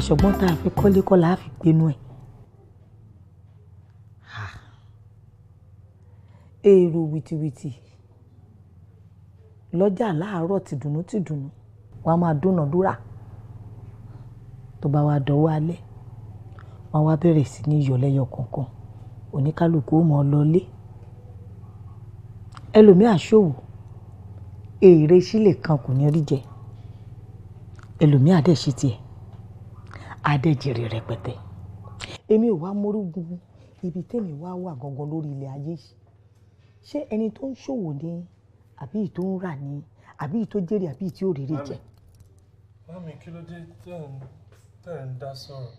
ṣùgbọ́n tá a fi kọ́lé kọ́ la fi gbénú ẹ̀. Èrò wìtìwìtì lọ́jà láàárọ̀ tìdùnnú wọ́n á máa dúnàdúrà tó bá wá dọ̀wọ́ alẹ́ wọ́n wá bẹ̀rẹ̀ sí ní yọ̀ lẹ́yọ kọ̀ọ̀kan oníkálukú ó mọ̀ ọ́ lọlé ẹlòmíà ṣòwò èrè sílẹ̀ kan kò ní rí jẹ ẹlòmíà dẹ̀ ṣe tiẹ̀ adẹ́jẹrẹ rẹpẹtẹ èmi ò wá mórígun ibi tèmi wá wà gangan lórí ilẹ̀ ayé yìí ṣé ẹni tó ń ṣòwò ni àbí ìyí tó ń rà ni àbí ìyí tó jèrè àbí ìyí tí ò rèrè jẹ. Mami, kí ló dé tẹ́ ń dá sọ̀rọ̀?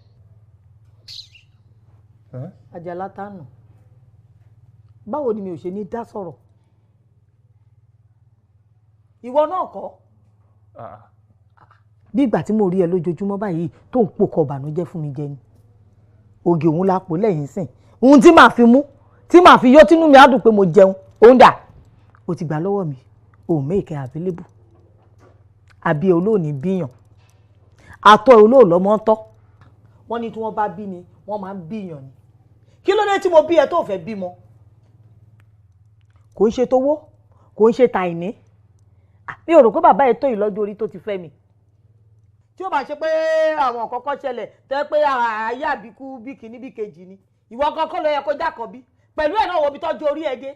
Àjàlá tánù báwo ni mi ò ṣe ní dá sọ̀rọ̀ ìwọ náà kọ́ bí ìgbà tí mo rí ẹ lójoojúmọ́ báyìí tó ń pòkọ̀ ìbànújẹ́ fún mi jẹ ni ògì òun lápò lẹ́yìn sìn ohun tí màá fi mú tí màá fi yọ tínú mi á dùn pé mo jẹun òun dà ó ti gbà lọ́wọ́ mi òun make available àbí olóòní bíyàn àtọ́ olóòlọ́mọ́ tọ́ wọ́n ní tí wọ́n bá bí ni wọ́n máa ń bíyàn ni kí ló dé tí mo bí ẹ tó fẹ́ bímọ kò ń ṣe tówó kò ń ṣe tàìní mi ò rò pé bàbá ẹ tó ìlọ́jọ́ orí tó ti fẹ́ mi tí ó bá ṣe pé àwọn kọ́kọ́ ṣẹlẹ̀ tẹ́ pé ayé àbíkú bí kìíní bí kejì ni ìwọ kọ́kọ́ ló yẹ kó jákọ̀bí pẹ̀lú ẹ̀ náà wo bí tọ́jú orí ẹ dé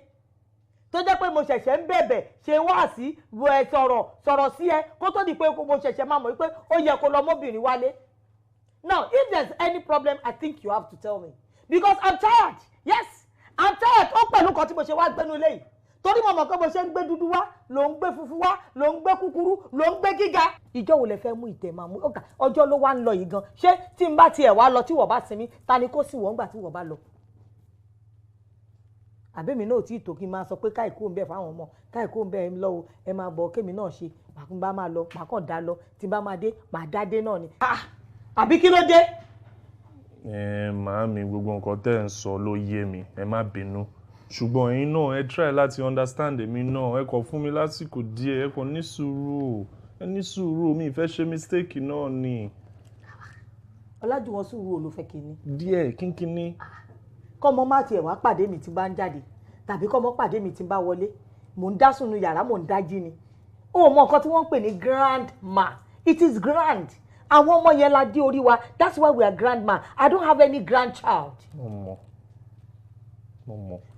tó jẹ́ pé mo ṣẹ̀ṣẹ̀ ń bẹ̀bẹ̀ ṣe wá sí sọ̀rọ̀ sí ẹ kó tó di pé mo ṣẹ̀ṣẹ̀ máa mọ̀ pé ó yẹ kó lọ mọ́bìnrin wálé. Now if there's any problem I think you have to tell me because I'm tired. Yes, I'm tired. Ó pẹ̀lú kan tí mo ṣe wá gbẹ́nu lẹ́yìn torí mo mọ̀ pé mo ṣe ń gbé dúdú wá ló ń gbé funfun wá ló ń gbé kúkúrú ló ń gbé gíga. Ìjọ wo lẹ fẹ́ mú ìtẹ̀ máa mú ọjọ́ ló wá ń lọ yìí gan ṣé tí n bá tiẹ̀ wá lọ tí wọ́n bá sinmi ta ni kó sì wọ́n gbà tí wọ́n bá lọ. Àbẹ́mi náà tí ìtò kí n máa sọ pé káìkó ń bẹ̀ fáwọn ọmọ káìkó ń bẹ̀ ń lọ o ẹ máa bọ̀ kémi náà ṣe màkún bá máa lọ màkàn dá lọ tí bá máa dé màá dá dé náà ni. Àbí kí ló dé. Màámi gbogbo nǹkan tẹ́ ń sọ ló yé mi ẹ má bínú ṣùgbọ́n ẹ̀yin náà ẹ try láti understand èmi náà ẹ kàn fún mi lásìkò díẹ̀ ẹ kàn ní sùúrù mi ìfẹ́ ṣe mistake náà ni. Ọlájúwọ̀n sùúrù ló fẹ́ kí ni. díẹ̀ kínkínní. Kọ́mọ má tiẹ̀ wá pàdé mi tí bá ń jáde tàbí kọ́mọ pàdé mi tí bá wọlé mò ń dá sùnú yàrá mò ń dájí ni ó mọ nǹkan tí wọ́n ń pè ní grandma it is grand àwọn ọmọ yẹn la dé orí wa that's why we are grandma I don't have any grandchild. mo mọ.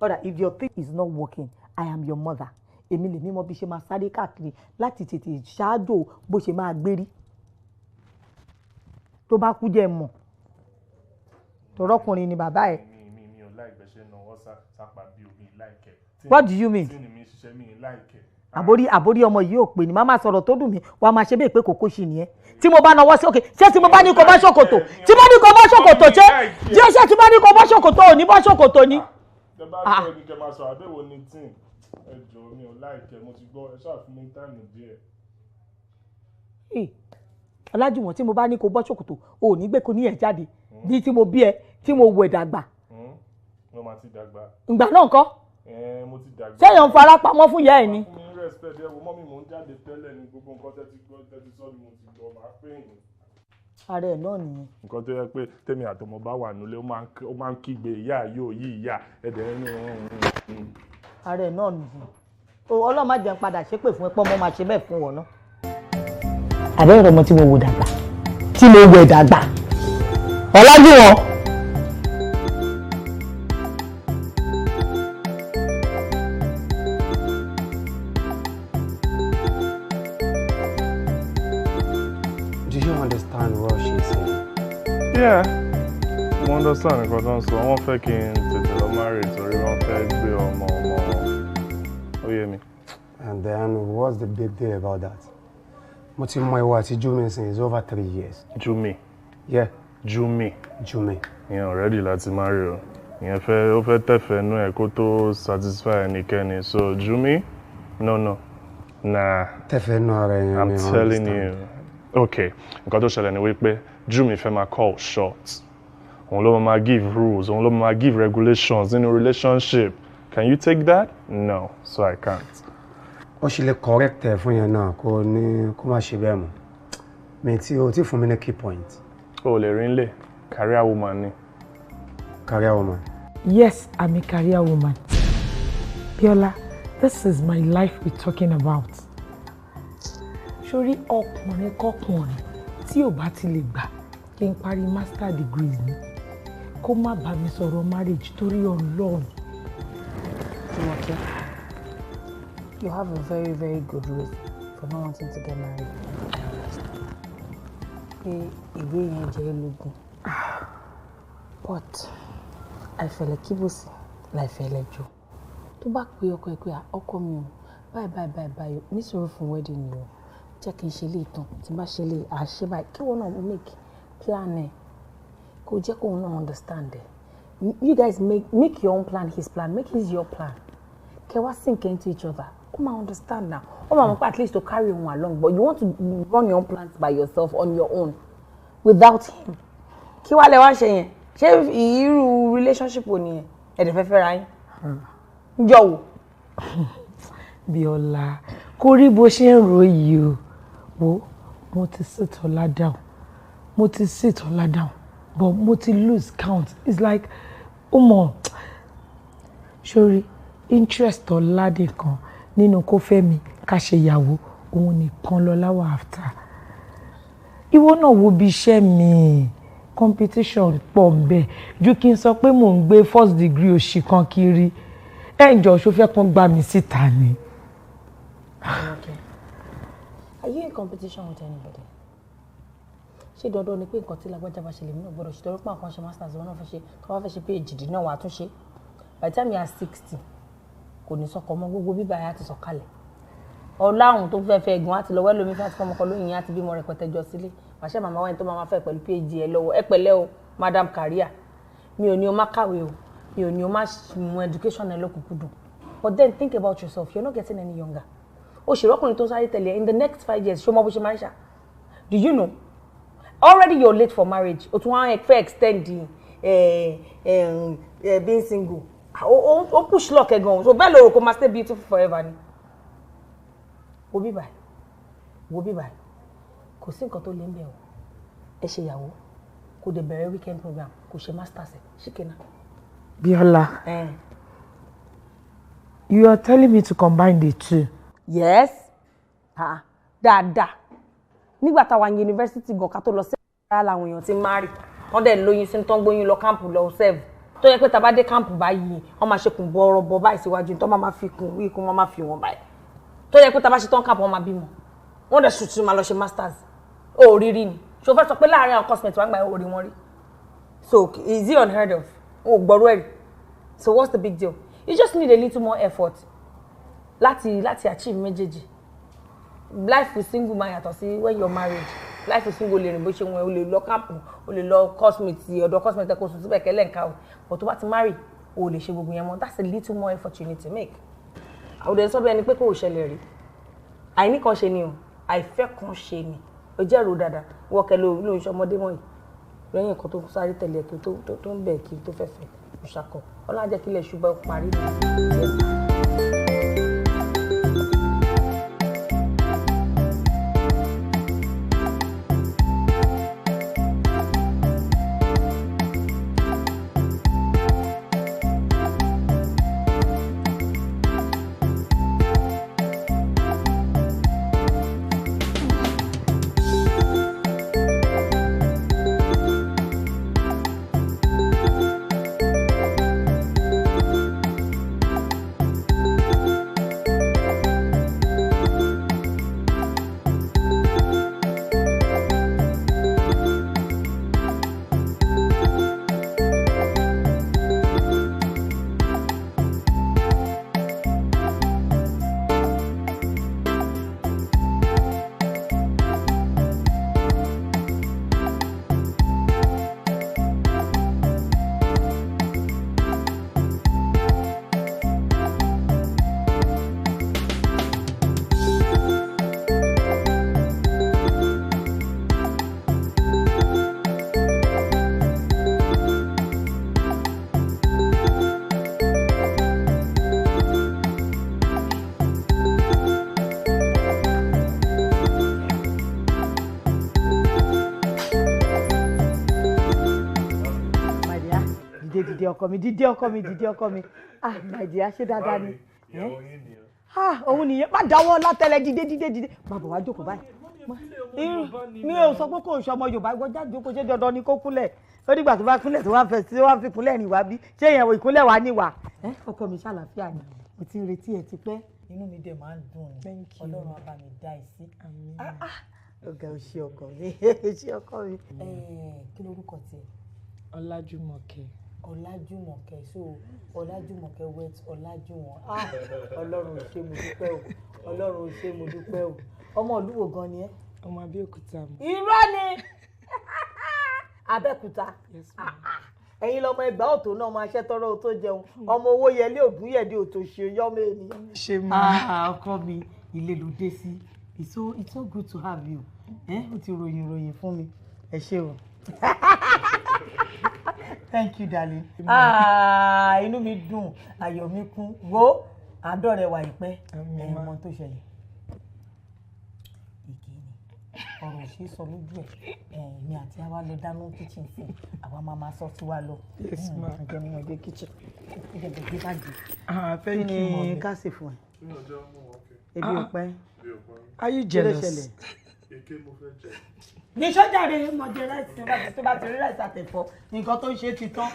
Ọ̀dà if your thing is not working I am your mother èmi lè mímọ bí ṣe máa sáré káàkiri láti tètè ṣáájò bó ṣe máa gbérí tó bá kú jẹ́ mọ̀ tọrọkùnrin ni bàbá ẹ̀. What do you mean? Àbórí ọmọ yìí ò pè ní máa sọ̀rọ̀ tó dùn mí wàá máa ṣe bẹ́ẹ̀ pé kòkó ṣì nìyẹn tí mo bá nawọ́ sí òkè ṣé tí mo bá ní kó bá ṣòkòtò tí mo ní kó bá ṣòkòtò ṣé tí mo ní kó bá ṣòkòtò ò ní bá ṣòkòtò ni. Tẹ́ bá sọ ní kẹ́ máa sọ àbẹ̀wò ní tí ẹ jọ̀ọ́ mi ò láìkẹ́ mo ti gbọ́ ẹ ṣáà fún mi táìmù díẹ̀. Ọlájúwọ̀n tí mo bá ní kó bọ́ ṣòkòtò ò ní gbé kó ní ẹ̀ jáde bí tí mo bí ẹ tí mo wẹ̀ dàgbà. Mo máa ti dàgbà. Ìgbà náà ńkọ́. Mo ti dàgbà. Ṣé èèyàn ń fara pamọ́ fún ìyá ẹ̀ ni. Fún mi respect ẹ wo mọ́mí mò ń jáde tẹ́lẹ̀ ní gbogbo nǹkan tẹ́tí gbọ́ tẹ́tí sọ́ ni mo ti gbọ́ máa pè yín. Ara ẹ̀ náà nìyẹn. Nǹkan tó yẹ pé tèmi àtọmọ bá wà nílé ó máa ń kígbe ìyá yóò yí ìyá ẹ̀dẹ̀ ẹnu. Ara ẹ̀ náà nìyẹn. Ọlọ́run má jẹ́ n padà ṣépè fún ẹ pé ọmọ máa ṣe bẹ́ẹ̀ fún wọn náà. Àbẹ́rẹ́ ọmọ tí mo wò dàgbà tí mo wẹ̀ dàgbà Ọlájúwọ̀n. Yeah, mo understand nǹkan tó ń sọ wọ́n fẹ́ kí n tètè lọ marry torí wọ́n fẹ́ gbé ọmọ ó yé mi. And then what's the big deal about that? Mo ti mọ ìwọ àti Jumi since it's over 3 years. Jumi. Yeah. Jumi. Yeah, ready láti marry o. Ìyẹn ó fẹ́ tẹ̀fẹ̀ nú ẹ̀ kó tó satisfy ẹnikẹ́ni. So Jumi, no. Nah. Tẹ̀fẹ̀ nú ara ẹ̀yàn. I'm telling you. Okay, nǹkan tó ṣẹlẹ̀ ni wípé Jumi fẹ́ máa call short. Òun ló máa give rules, òun ló máa give regulations in a relationship. Can you take that? No, so I can't. Ó ṣe lè correct ẹ fún yẹn náà kó má ṣe bẹ́ẹ̀ mọ́. Mi tí o ti fún mi ní key point. o lè rí nílé career woman ni. Career woman. Yes, I'm a career woman. Biola, this is my life we're talking about. Sori ọkùnrin kọ́kùnrin tí ò bá ti lè gbà kí n parí master degree ni kó má bá mi sọ̀rọ̀ marriage torí Ọlọ́run. Okay. You have a very, very good reason for not wanting to get married. I understand. Ìwé yẹn jẹ́ lógún. But àìfẹ̀lẹ̀ kíbòsì láìfẹ̀lẹ̀ jọ. Tó bá pe ọkọ ẹ pé ọkọ mi o báyìí níṣòro fún wedding ni o jẹ́ kí n ṣe lè tán tí n bá ṣe lè àṣẹ báyìí kí wọ́n náà make plan ẹ̀ kó jẹ́ kó náà understand ẹ̀. You guys make your own plan, his plan, make his your plan. Kẹ́ wá sink into each other. Come on, understand now. At least to carry on along, but you want to run your own plans by yourself on your own without him. Kí wá lẹ wá ṣe yẹn? Ṣé irú relationship wo nìyẹn? Ẹ dẹ̀ fẹ́ fẹ́ra yín? Jowo. Biola, kò rí bó ṣe ń ro yìí o. Wo, mo ti sit Ọlá down. But mo ti lose count. It's like, Sori, interest Ọlá nìkan nínú kó fẹ́ mi ká ṣe ìyàwó òun nìkan lọ́lá wà after. Ìwọ náà wo bí iṣẹ́ mi competition pọ̀ ńbẹ̀ ju kí n sọ pé mò ń gbé first degree òṣì kan kiri ẹ̀ǹjọ́ ṣó fẹ́ kán gbá mi síta ni. Okay. Are you in competition with anybody? Ṣé dandan ni pé nǹkan tí lágbájá bá ṣe lèmi náà gbọ́dọ̀ ṣe torí pé àwọn ṣe masters wọn náà fẹ́ ṣe kí wọ́n fẹ́ ṣe PhD náà wà á tún ṣe. By the time you are 60 kò ní sọkọ mọ́ gbogbo bíbá yẹn á ti sọ̀kalẹ̀. Ọláhùn tó fẹ́ fẹ́ ẹ̀gbọ́n á ti lọ wẹ́lómi fẹ́ àti fọmọkọ lóyìn á ti bímọ rẹpẹtẹ jọ sílé. Wàṣẹ màmá wẹ́n tó máa fẹ́ pẹ̀lú PhD ẹ lọ́wọ́ ẹ pẹ̀lẹ́ o madam career. Mi ò ní o má kàwé o mi ò ní o má mú education ẹ lọ́kùnkúndùn. But then think about yourself, you're not getting any younger. O ṣe rọ́kùnrin tó sáré tẹ̀lé in the next 5 years ṣó mọ bó ṣe máa ń ṣá. Do you know? Already you're late for marriage. O tún wá fẹ́ extend being single. O push luck ẹ gan. So bẹ́ẹ̀ lóru kó máa stay beautiful forever ni. Wo bí báyìí. Kò sí nǹkan tó lé ń bẹ̀ o. Ẹ ṣe ìyàwó. Kò dé bẹ̀rẹ̀ weekend program. Kò ṣe masters ẹ̀. Ṣìkìnà. Biola, you are telling me to combine the two. Yes. Dáadáa. Nígbà táwa university gan ká tó lọ sí ara làwọn èèyàn ti marry. Wọ́n dẹ̀ lóyún sí tán gbóyún lọ camp lọ serve. Tó yẹ pé tá bá dé camp báyìí, wọ́n máa ṣe kùn bọ̀rọ̀ báyìí síwájú tó máa fi kùn wí kùn wọ́n máa fi wọ́n báyìí. Tó yẹ pé tá bá ṣe tán camp wọ́n máa bímọ. Wọ́n dẹ̀ ṣùtù máa lọ ṣe masters. Ó rírí ni. Ṣó fẹ́ sọ pé láàárín àwọn cosmate wá gbà orí wọn rí. So is it unheard of? Ó gbọ́rọ̀ ẹ̀rí. So what's the big deal? You just need a little more effort láti achieve méjèèjì. Life with single man yàtọ̀ sí when you're married. Life with single lè rìn bó ṣe wọn o lè lọ camp o lè lọ cosmate ọ̀dọ̀ cosmate kò sùn síbẹ̀ kẹ́lẹ́ nǹkan o but tó bá ti marry o lè ṣe gbogbo yẹn mọ́. That's a little more effort you need to make. Àwòdì sọ bí ẹni pé kò ṣẹlẹ̀ rí. Àìní kan ṣe ni o àìfẹ́ kan ṣe ni o jẹ́ ro dáadáa wọ́kẹ́ ló ń ṣọmọdé wọ̀nyí lẹ́yìn nǹkan tó sáré tẹ̀lé kí tó ń bẹ̀ kí tó fẹ́ fẹ́ òṣàkọ ọlọ́run jẹ́ kílẹ̀ ṣùgbọ́n parí. dìde ọkọ mi dìde ọkọ mi ah my dear ṣé dáadáa ni òun nìyẹn má dáwọ́ látẹ̀lẹ̀ dìde má bọ̀ wá jókòó báyìí mi ò sọ pé kò ń ṣọmọ Yorùbá gbọ́jà jókòó ṣé dandan ni kó kúnlẹ̀ ó dìgbà tó bá kúnlẹ̀ tó wá fẹ́ tí wọ́n fi kúnlẹ̀ ní wá bí ṣé ìyẹn ìkúnlẹ̀ wá ní wá ọkọ mi ṣàlàáfíà ni mo ti ń retí ẹ ti pẹ́ inú mi dẹ̀ máa ń dùn ní Ọlọ́run á bá mi dá ẹ sí ọ̀gá ò ṣe ọkọ mi ṣe ọkọ mi. Kí lorúkọ tiẹ̀? Ọlájúmọ̀kẹ́. Ọlájúmọ̀kẹ́ so Ọlájúmọ̀kẹ́ wet Ọlájúwọ̀n Ọlọ́run ò ṣe mo dúpẹ́ o Ọlọ́run ò ṣe mo dúpẹ́ o ọmọ ìlú wo gan ni ẹ? Ọmọ Abẹ́òkúta mi. Irọ́ ni Abẹ́òkúta ẹ̀yin lọmọ Ẹ̀gbá òtò náà ọmọ aṣẹ́tọ́rọ́ tó jẹun ọmọ owó yẹlé ògúnyẹ̀dé òtò ṣe yọmọ ènìyàn. Ṣé máa ọkọ mi ilé ló dé sí it's so good to have you ó ti ròyìn fún mi ẹ ṣé o. Thank you darling. Inú mi dùn ayọ̀ mi kún wo àádọ́rẹ̀ wà ìpẹ́ ẹ̀yìn mọ́ tó ṣẹlẹ̀ ọ̀rọ̀ ṣe sọ lójú ẹ̀ mi àti àwa lọ dáná kitchen fún àwa máa sọ sí wa lọ ǹjẹ́ mi ọdẹ kitchen ìjẹ̀bẹ̀ gbé báàgì kí ni ká sì fún ẹ ebi ò pẹ́ are you jealous? ní sọ́jà rẹ̀ mọ̀ jẹ́ ráìsì tó bá ti rí ráìsì àtẹ̀fọ́ nǹkan tó ń ṣe ti tán.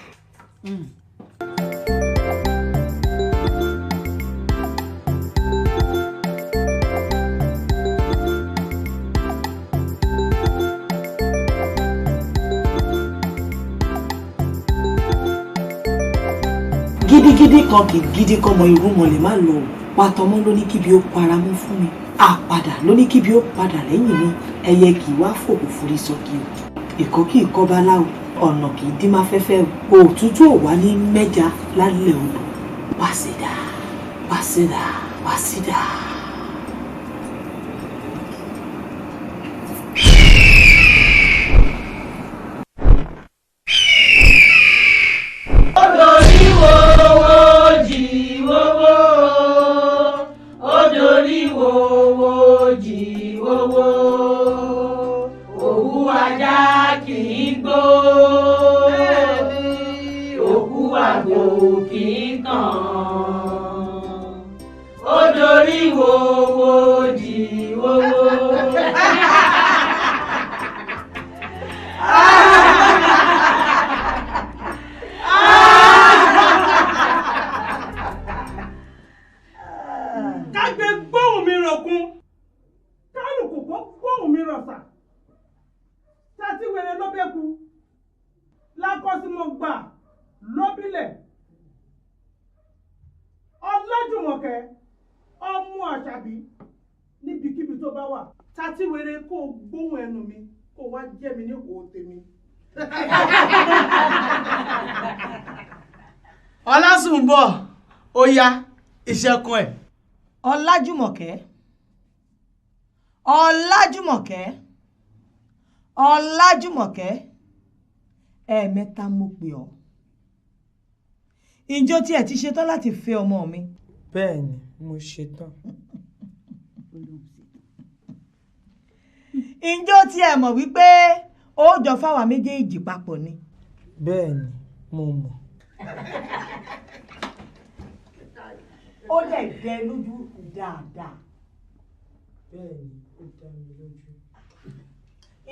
gidigidi kan kì í gidi kọmọ irú mọ̀lẹ́ má lọ pàtọ́mọ́ ló ní kíbi ó paramọ́ fún mi àpàdà ló ní kíbi ó padà lẹ́yìn mi ẹyẹ kì í wá fòkù forí sọ́kì o ìkọ́ kì í kọ́ báláwo ọ̀nà kì í dín má fẹ́fẹ́ o òtútù ò wá ní mẹ́ja lálẹ́ odò wàsídà wàsídà wàsídà. Ọlásùnbọ̀ ó yá ìṣẹ́kùn ẹ̀. Ọlájúmọ̀kẹ́ Ọlájúmọ̀kẹ́ Ọlájúmọ̀kẹ́ ẹ̀ẹ̀mẹ́ta mo pè ọ́ ìjọ tí ẹ ti ṣetán láti fẹ́ ọmọ mi. Bẹ́ẹ̀ni mo ṣetán. ìjọ tí ẹ mọ̀ wípé ó jọ fáwa méjèèjì papọ̀ ni. Bẹ́ẹ̀ni mo mọ̀. ó lè dẹ lójú dáadáa. Bẹ́ẹ̀ni ó dá mi lójú.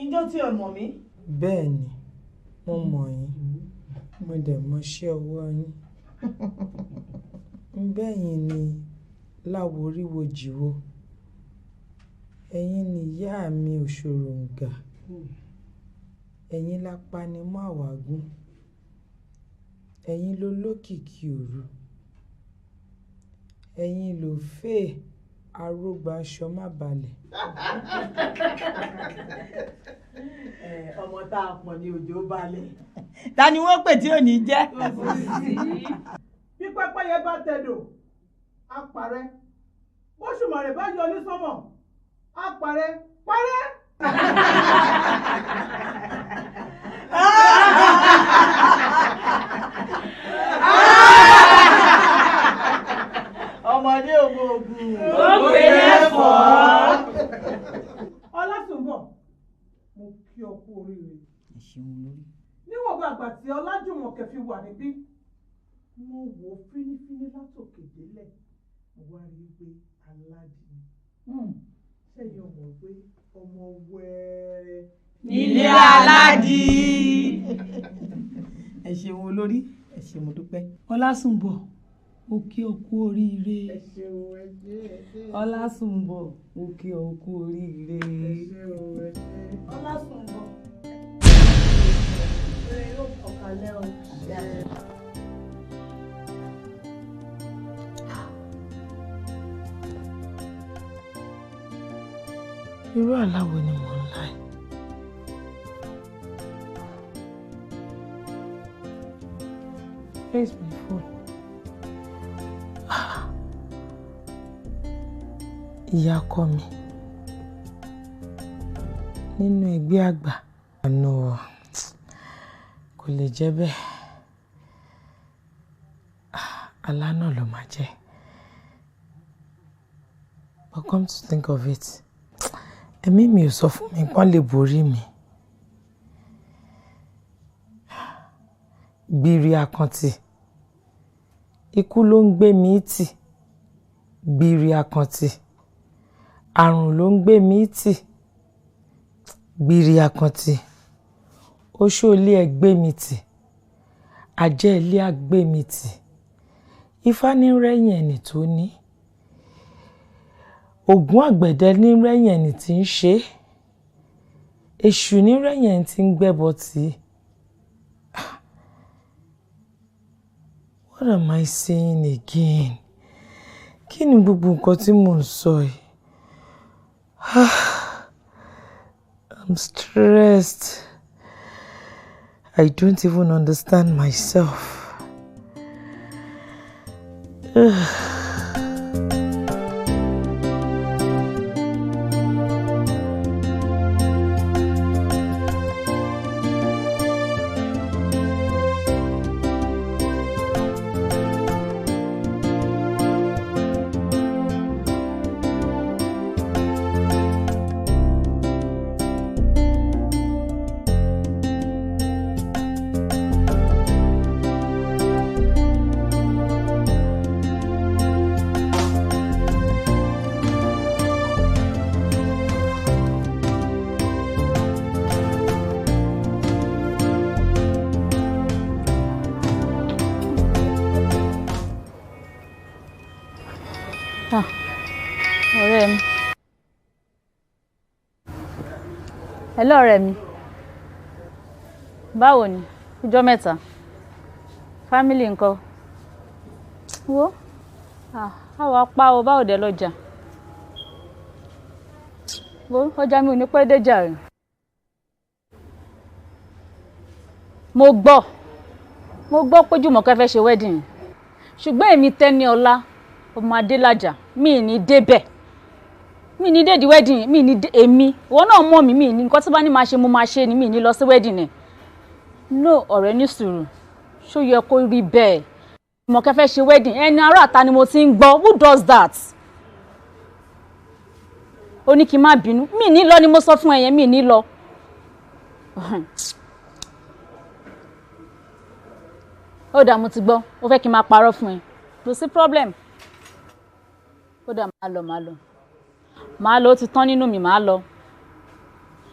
ìjọ tí ẹ mọ̀ mí. Bẹ́ẹ̀ni mo mọ̀ yín mo dẹ̀ mọṣẹ́ ọwọ́ yín. Bẹ́yìn ni láworíwo jìwó ẹ̀yin ni ìyá mi òṣòròǹgà ẹ̀yin lápanimọ́ àwágún ẹ̀yin ló lókìkí òru ẹ̀yin ló fẹ́ arógbá aṣọ má balẹ̀. ọmọ tá a pọ̀ ní òjò balẹ̀. ta ni wọ́n pè tí ò ní jẹ́. bí pẹ́pẹ́yẹ bá tẹ̀dọ̀ á parẹ́ bóṣùmàrè bá yọ ní sánmọ̀ á parẹ́ parẹ́. ọmọdé ògbó ògùn. ó pè é fọ́. Ọlásùnbọ̀ mo kí ọ kú oríire. ẹ ṣeun lórí. níwọ̀n bá àgbà tí Ọlájùmọ̀kẹ́ fi wà níbí mo wò fínífíní látòkè délẹ̀ mo wá rí i pé aládì ni ṣẹ́yìn ọmọ pé ọmọ wẹ́ẹ́rẹ́ nílé aládì. ẹ ṣeun olórí ẹ ṣe mo dúpẹ́. Ọlásùnbọ̀ òkè òkú oríire. ẹ ṣeun ẹ ṣe. Ọlásùnbọ̀ òkè òkú oríire. ẹ ṣeun ẹ ṣe. Ọlásùnbọ̀ ọ̀kàlẹ́ o. Irú àlá wo ni mò ń lá yìí? Where is my phone? Ìyá ọkọ mi nínú ẹgbẹ́ àgbà. Àná kò lè jẹ́ bẹ́ẹ̀. Àlá náà ló máa jẹ́. But come to think of it, ẹ̀mí mi ò sọ fún mi pọ́n lè borí mi. Gbìrì àkàntì, ikú ló ń gbé mi tì. Gbìrì àkàntì, àrùn ló ń gbé mi tì. Gbìrì àkàntì, oṣó ilé ẹ gbé mi tì. Àjẹ́ ilé á gbé mi tì. Ifá ní rẹ́yìn ẹni tó ní. Ògún àgbẹ̀dẹ ní rẹ́yìn ẹni tí ń ṣe. Èṣù ní rẹ́yìn ẹni tí ń gbẹ́bọ tì. What am I saying again? Kí ni gbogbo nǹkan tí mò ń sọ yìí? I'm stressed. I don't even understand myself. Ọ̀rẹ́ mi. Hello ọ̀rẹ́ mi. Báwo ni? Ọjọ́ mẹ́ta. Family ńkọ́? Wo? Àwa pa o báwo dé lọ́jà. Wo ọjà mi ò ní pẹ́ dé jàre. Mo gbọ́ pé Jùmọ̀kẹ́ fẹ́ ṣe wedding. Ṣùgbọ́n èmi Tẹ́níọlá ọmọ Adélájà mi ní débẹ̀. Mi ní dé di wedding, mi ní èmi. Ìwọ náà mọ̀ mí, mi ní nǹkan tí bá ní máa ṣe mo máa ṣe ni, mi ní lọ sí wedding ni. No, ọ̀rẹ́ ní sùúrù. Ṣó yẹ kó rí bẹ́ẹ̀. Jùmọ̀kẹ́ fẹ́ ṣe wedding. Ẹni ará ta ni mo ti ń gbọ́. Who does that? Ó ní kí n má bínú. Mi ní lọ ni mo sọ fún ẹ̀yẹn, mi ní lọ. Ó dà mo ti gbọ́. Ó fẹ́ kí n máa parọ́ fún ẹ. Kò sí problem. Ó dà máa lọ ó ti tán nínú mi máa lọ.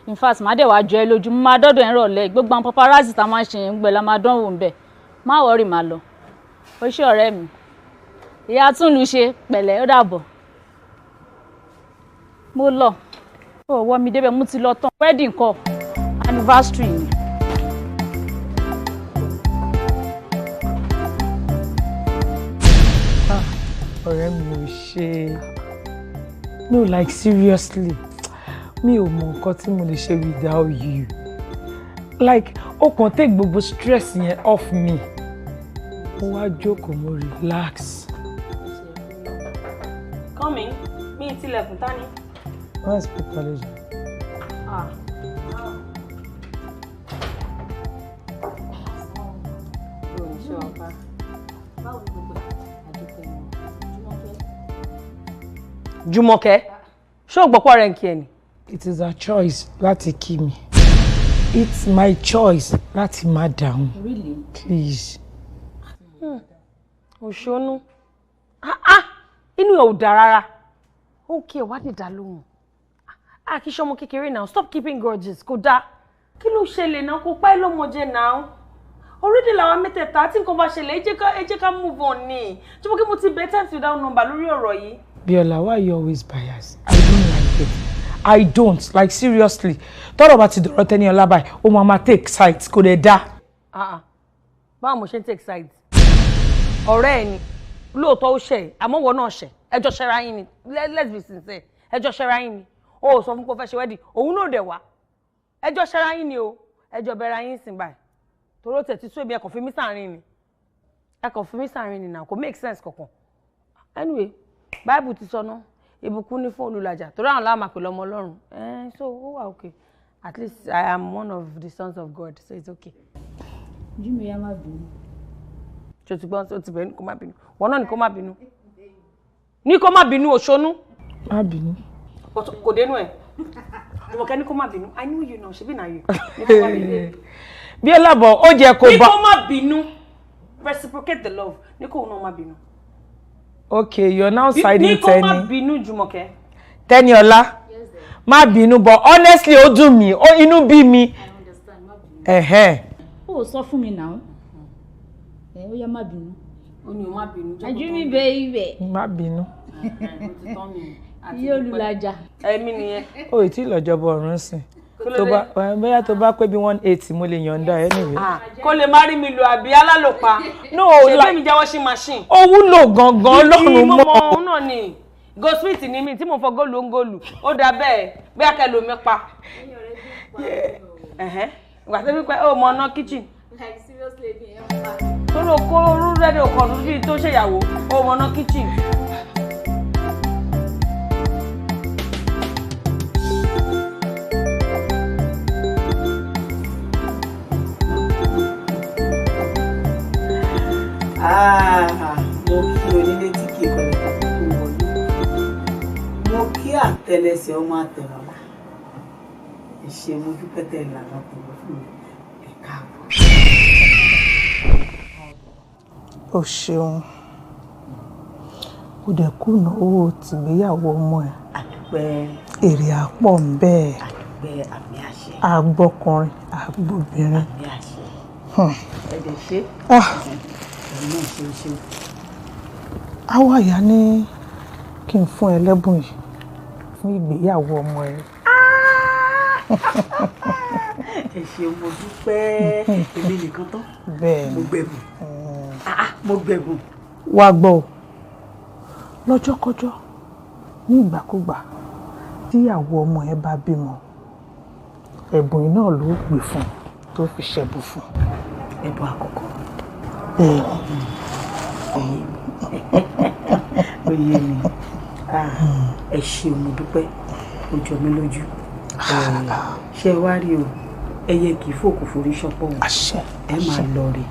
In fact máa dẹ̀ wá jọ ẹ lójú, mo máa dọ́dọ̀ ẹ̀ rọ̀lẹ́ gbogbo àwọn paparazzi tá máa ń ṣe yẹn gbẹ̀ la máa dánwò ń bẹ̀. Má wọ́rì máa lọ. Ó ṣé ọ̀rẹ́ mi. Ìyá tún lu ṣe pẹ̀lẹ́ ó dàbọ̀. Mo lọ. Ó wọ́ mi débẹ̀ mo ti lọ tán. Wedding kọ́ anniversary ni. Ọ̀rẹ́ mi ò ṣe. No, like seriously. Mi ò mọ nǹkan tí mo lè ṣe without you. Like, ó kàn take gbogbo stress yẹn off me. Mo wá jókòó, mo relax. Come in. Mi tilẹ̀kùn tání. Wọ́n ẹ̀sìn pípa lójú. Jùmọ̀kẹ́, ṣé o gbọ́pọ̀ rẹ̀ ń kí ẹ ni? It is her choice láti kí mi. It's my choice láti má dáhùn. Really? Please. Òṣónú. Inú ẹ̀ ò dá rárá. Okay, wá dé dá lóhùn. Kí ṣọmọ kékeré now. Stop keeping grudges. Kò dá. Kí ló ṣẹlẹ̀ náà? Kò pa ẹ́ lọ́mọ jẹ now. Already làwọn mẹ́tẹ̀ẹ̀ta tí nǹkan bá ṣẹlẹ̀ ẹ jẹ́ ká move on ni. Jọ̀wọ́ kí mo ti bẹ̀ times without number lórí ọ̀rọ̀ yìí. Biola, why are you always biased? I don't like it. I don't. Like seriously. Tọ́rọ̀ bá ti dọ̀rọ̀ Tẹ́níọlá báyìí, ó máa take sides kò dẹ̀ dá. Báwo mo ṣe ń take sides? Ọ̀rẹ́ ẹ̀ ni. Lóòótọ́ ó ṣẹ̀, àmọ́ wọ́n náà ṣẹ̀. Ẹjọ́ ṣẹra yín ni. Let's be sincere. Ẹjọ́ ṣẹra yín ni. O ò sọ fún pé ó fẹ́ ṣe wedding. Òun náà dẹ̀ wá. Ẹjọ́ ṣẹra yín ni o. Ẹjọ́ bẹ̀rẹ̀ yín sìn báyìí. Toro tẹ̀ ti sún èmi ẹ̀kọ́ fi mí sàárín ni. Ẹ̀kọ́ fi mí sàárín ni náà. Kò make sense kankan. Anyway, Bible ti sọ náà. Ìbùkún ní fún olùlàjà. Torí àwọn láàmà pẹ̀lú ọmọ Ọlọ́run. So ó wà okay. At least I am one of the sons of God, so it's okay. Jimmy ya má bínú. Ṣé ti gbọ́n ó ti bẹ̀rẹ̀ ní kó má bínú. Wọ́n náà ní kó má bínú. Ní kó má bínú Òṣónú. Má bínú. Kò dénú ẹ̀. Jùmọ̀kẹ́ ní kó má bínú. I know you now, ṣebí na you. Biola bọ̀ ó jẹ́ kó bá. Ní kó má bínú. Reciprocate the love. Ní kó náà má bínú. Okay, you're now siding Tẹ́ni. Ní kó má bínú Jùmọ̀kẹ́. Tẹ́níọlá. Má bínú, but honestly ó dùn mí, inú bí mi. I understand, má bínú. Ó sọ fún mi now. Ó yá má bínú. Ó ní o má bínú. Ajumi baby. Má bínú. Iye olùlàjà. Èmi nìyẹn. Ó ì tí lọ́jọ́bọ̀ ọ̀run sìn. Bóyá tó bá pé bí 180 mo lè yọ̀ǹda anyway. Kó lè má rí mi lò àbí alálòpá. No, ṣe mi jẹ́ washing machine. Ó wúlò gangan Ọlọ́run mọ́. Òun náà ni. Goldsmith ni mi tí mo fọ góòlù ń góòlù. Ó dà bẹ́ẹ̀ bí akẹ́lò mi pa. Ìgbà tó wípé ó mọ ọ̀nà kitchen. Like seriously bí ẹ ń pa. Tóró kó orú rẹ́dí ọkọ̀ bí tó ṣèyàwó ó mọ ọ̀nà kitchen. Mo kí onílé tí kì í kọlẹ̀ kó wọlé. Mo kí àtẹlẹsẹ̀ ọmọ àtẹ̀wọ̀lá. Ẹ ṣé mo dúpẹ́ tẹ́ ìlànà tó lọ fún mi. Ẹ káàbọ̀. Ó ṣeun. Ó dẹ̀ kùnà owó tìgbéyàwó ọmọ ẹ̀. Àdúpẹ́. Èrè àpọ̀ ń bẹ́ẹ̀. Àdúpẹ́ àmì àṣẹ. Àgbọkùnrin, àgbobìnrin. Àmì àṣẹ. Ẹ̀dẹ̀ ṣe. Ẹ̀yin náà ṣe. Àwàyá ní kí n fún ẹ lẹ́bùn yìí fún ìgbéyàwó ọmọ ẹ. Ẹ ṣé mo dúpẹ́. Èmi nìkan tán. Bẹ́ẹ̀ Mo gbẹ̀bùn. Mo gbẹ̀bùn. Wá gbọ́ o. Lọ́jọ́kọ́jọ́ ní ìgbàkúgbà tíyàwó ọmọ ẹ bá bímọ, ẹ̀bùn yìí náà ló gbé fún tó fi ṣẹ̀bùn fún. Ẹ̀bùn àkọ́kọ́. Bẹ́ẹ̀ Oyè mi. Ẹ ṣé mo dúpẹ́. Ó jọ mí lójú. Ṣé wá rí o? Ẹyẹ kì í fòkù forí ṣọpọ̀ wọn. Àṣẹ. Ẹ máa lọ rí.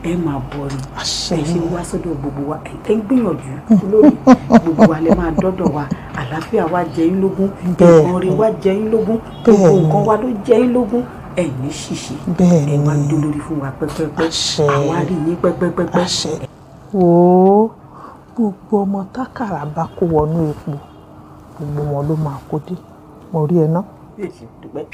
Ẹ máa bọ̀ rí. Àṣẹ. Ẹ ṣe wá sọ́dọ̀ gbogbo wa. Ẹ ń gbìyànjú lórí gbogbo wa lè máa dọ́dọ̀ wa. Àlàáfíà wa jẹ yín lógún. Nǹkan rí wa jẹ yín lógún. Gbogbo nǹkan wa ló jẹ yín lógún. Ẹ ní ṣìṣe. Bẹ́ẹ̀ni. Ẹ máa dún lórí fún wa pẹ́pẹ́pẹ́. Àṣẹ. Àwa rí yín pẹ́pẹ́pẹ́pẹ́. Àṣẹ. Wò ó, gbogbo ọmọ tákàrà bá kó wọnú epo, gbogbo wọn ló máa kó dé. Mo rí ẹ ná. Dúpẹ́.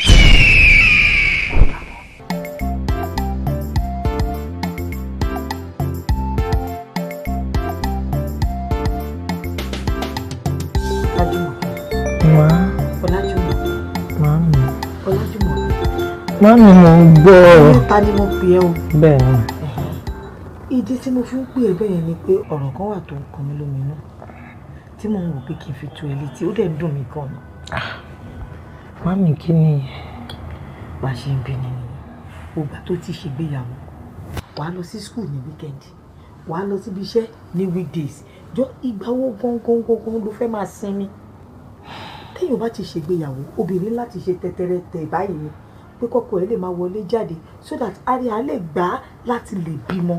Mami mo ń gbọ́. Ta ni mo pè ẹ́ o? Bẹ́ẹ̀ ni. Ìdí tí mo fi ń pè ẹ́ bẹ́ẹ̀ ni pé ọ̀rọ̀ kan wà tó ń kan mí lóminú tí mo ń wò pé kí n fi tu ẹ létí ó dẹ̀ ń dùn mí gan ni. Mami kí ni? Bá a ṣe ń bí ni ògbà tó ti ṣègbéyàwó wàá lọ sí school ní weekend wàá lọ síbi iṣẹ́ ní weekdays jọ ìgbà wo gangan ló fẹ́ máa sinmi. Téèyàn bá ti ṣègbéyàwó obìnrin láti ṣe tẹ́tẹ́rẹ́tẹ́ báyìí ni pé kọ́kọ́ ẹ lè máa wọlé jáde so that ara ẹ lè gbà láti lè bímọ.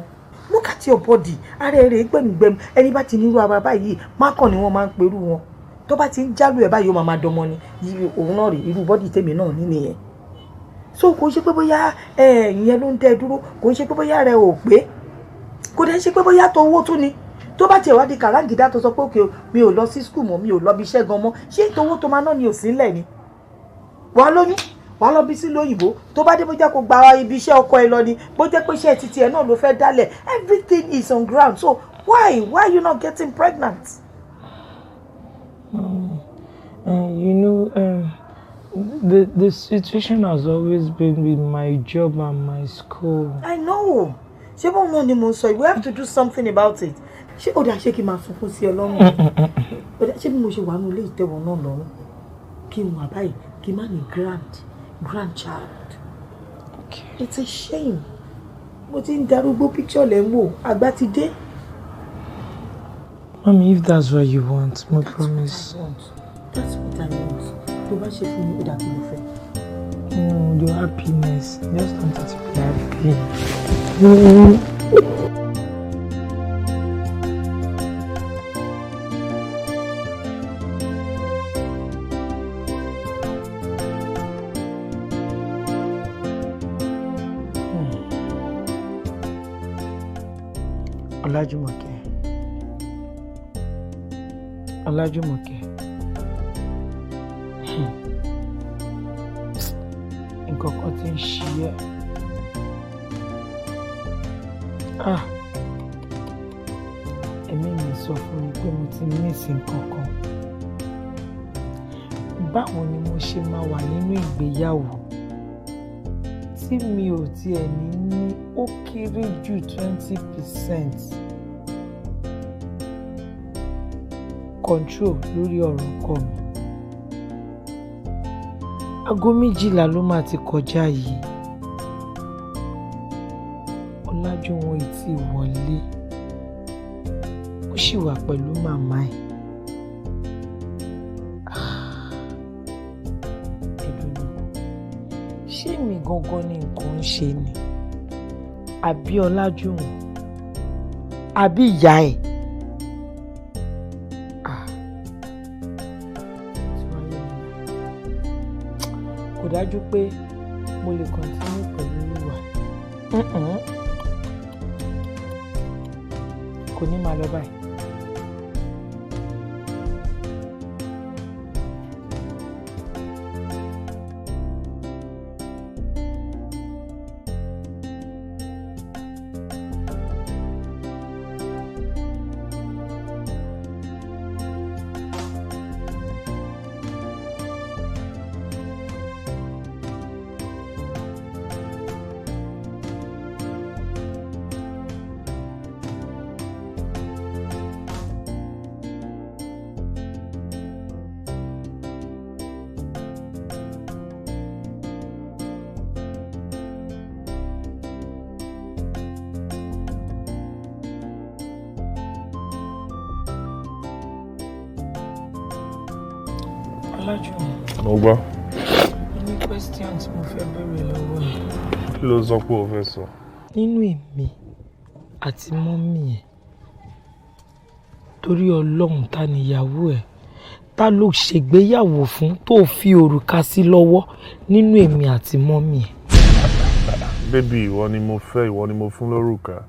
Look at your body ara ẹ rè é gbẹ̀mùgbẹ̀mù ẹni bá ti nírú ara báyìí mákàn ni wọ́n máa ń perú wọn tó bá ti ń jálù ẹ̀ báyìí ó máa dọmọ ni òun náà rè irú bọ́dì tèmi náà ní nìyẹn. so kò ṣe pé bóyá ìyẹn ló ń tẹ́ dúró, kò ṣe pé bóyá rẹ ò pé, kò dẹ̀ ṣe pé bóyá tó owó tún ni. Tó bá tiẹ̀ wá di kàràǹgídá tó sọ pé òkè mi ò lọ sí school mọ́, mi ò lọ bí iṣẹ́ gan mọ́, ṣé tówó tó máa ná ni ò sí ńlẹ̀ ni? Wàá lóyún, wàá lọ bí sí lóyìnbó, tó bá dé bójá kó gba ibi iṣẹ́ ọkọ ẹ lọ ni, bó jẹ́ pé iṣẹ́ titi ẹ náà ló fẹ́ dálẹ̀, everything is on ground. So why are you not getting pregnant? You know, the situation has always been with my job and my school. I know. Ṣé bóun náà ni mo sọ, we have to do something about it. Ṣé ó dà ṣé kí n máa sunkún sí Ọlọ́run? Ó dà ṣé bí mo ṣe wà nínú ilé ìtẹ́wọ̀n náà lọ́rùn? Kí n wà báyìí, kí n má ní grandchild. Okay. It's a shame. Mo ti ń darúgbó picture lẹ́ ń wò, àgbà ti dé. Mommy, if that's what you want, I promise. That's what I want. Tó bá ṣe fún mi, ó dà kí mo fẹ́. Your happiness. Just want you to be happy. Ọlájúmọ̀kẹ́. Nǹkan kan tí ń ṣe ẹ́. Ẹ̀mí mi sọ fún mi pé mo ti mísì nǹkan kan. Báwo ni mo ṣe máa wà nínú ìgbéyàwó tí mi ò tiẹ̀ ní ó kéré jù 20% control lórí ọ̀rọ̀ ọkọ mi. Aago 12 ló máa ti kọjá yìí. Ọlájúwọ̀n ti wọlé. Ó sì wà pẹ̀lú màmá ẹ̀. Ṣé mi gangan ni nǹkan ń ṣe ni? Àbí Ọlájúwọ̀n? Àbí ìyá ẹ̀? Kò dájú pé mo lè continue pẹ̀lú ìwà. Kò ní máa lọ báyìí. Mo gbọ́. Ní question tí mo fẹ́ béèrè lọ́wọ́ ẹ̀. Kí ló sọ pé o fẹ́ sọ? Nínú èmi àti mọ́mì ẹ̀, torí Ọlọ́run ta níyàwó ẹ̀, ta ló ṣègbéyàwó fún tó fi òrùka sí lọ́wọ́ nínú èmi àti mọ́mì ẹ̀? Baby, ìwọ ni mo fẹ́, ìwọ ni mo fún lórùka.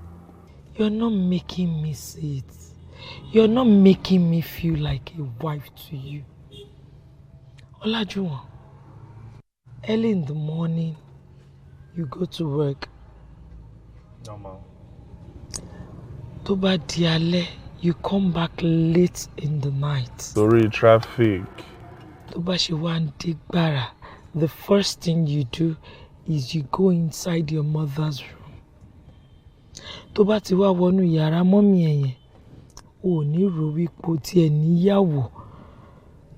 You're not making me say it. You're not making me feel like a wife to you. Ọlájúwọ̀n, early in the morning, you go to work. Normal. Tó bá di alẹ́, you come back late in the night. Sorry, traffic. Tó bá ṣe wá ń dé gbàrà, the first thing you do is you go inside your mother's room. Tó bá ti wá wọnú yàrá mọ́mì ẹ̀ yẹn, ò ní rò wípé o tiẹ̀ níyàwó.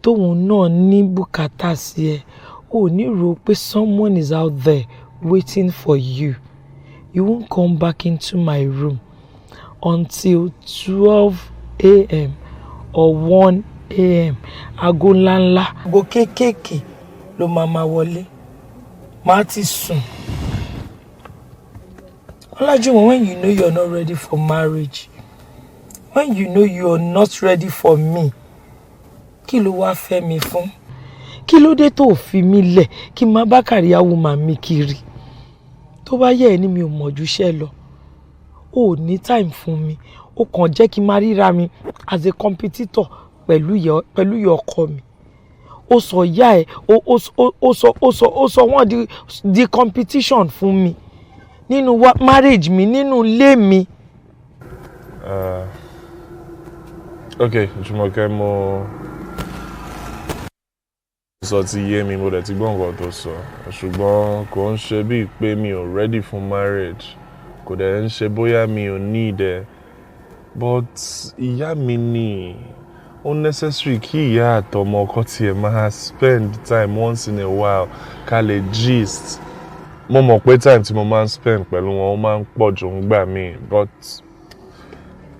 Tóun náà ní bùkátà sí ẹ, ò ní rò pé someone is out there waiting for you. You won't come back into my room until 12 a.m. or 1 a.m. Aago ńláńlá, aago kéékèèké ló máa wọlé. Màá ti sùn. Ọlájúwọ̀n, when you know you're not ready for marriage, when you know you're not ready for me, kí ló wá fẹ́ mi fún? kí ló dé tó fi mí lẹ̀ kí n má bá career woman mi kiri tó bá yẹ ẹ ní mi ò mọ̀jú iṣẹ́ lọ ó ní time fún mi ó kàn jẹ́ kí n máa ríra mi as a competitor pẹ̀lú ìyá ọkọ mi ó sọ ìyá ẹ̀ ó sọ wọ́n di competition fún mi nínú marriage mi nínú ilé mi. Okay, Jùmọ̀kẹ́, mo sọ ti yé mi, mo dẹ̀ ti gbọ́ nǹkan tó sọ, ṣùgbọ́n kò ń ṣe bíi pé mi ò ready for marriage, kò dẹ̀ ń ṣe bóyá mi ò need ẹ, but ìyá mi ni ó necessary kí ìyá àtọmọ ọkọ tiẹ̀ máa spend time once in a while ká lè gist. Mo mọ̀ pé time tí mo máa ń spend pẹ̀lú wọn ó máa ń pọ̀ jù ń gbà mí, but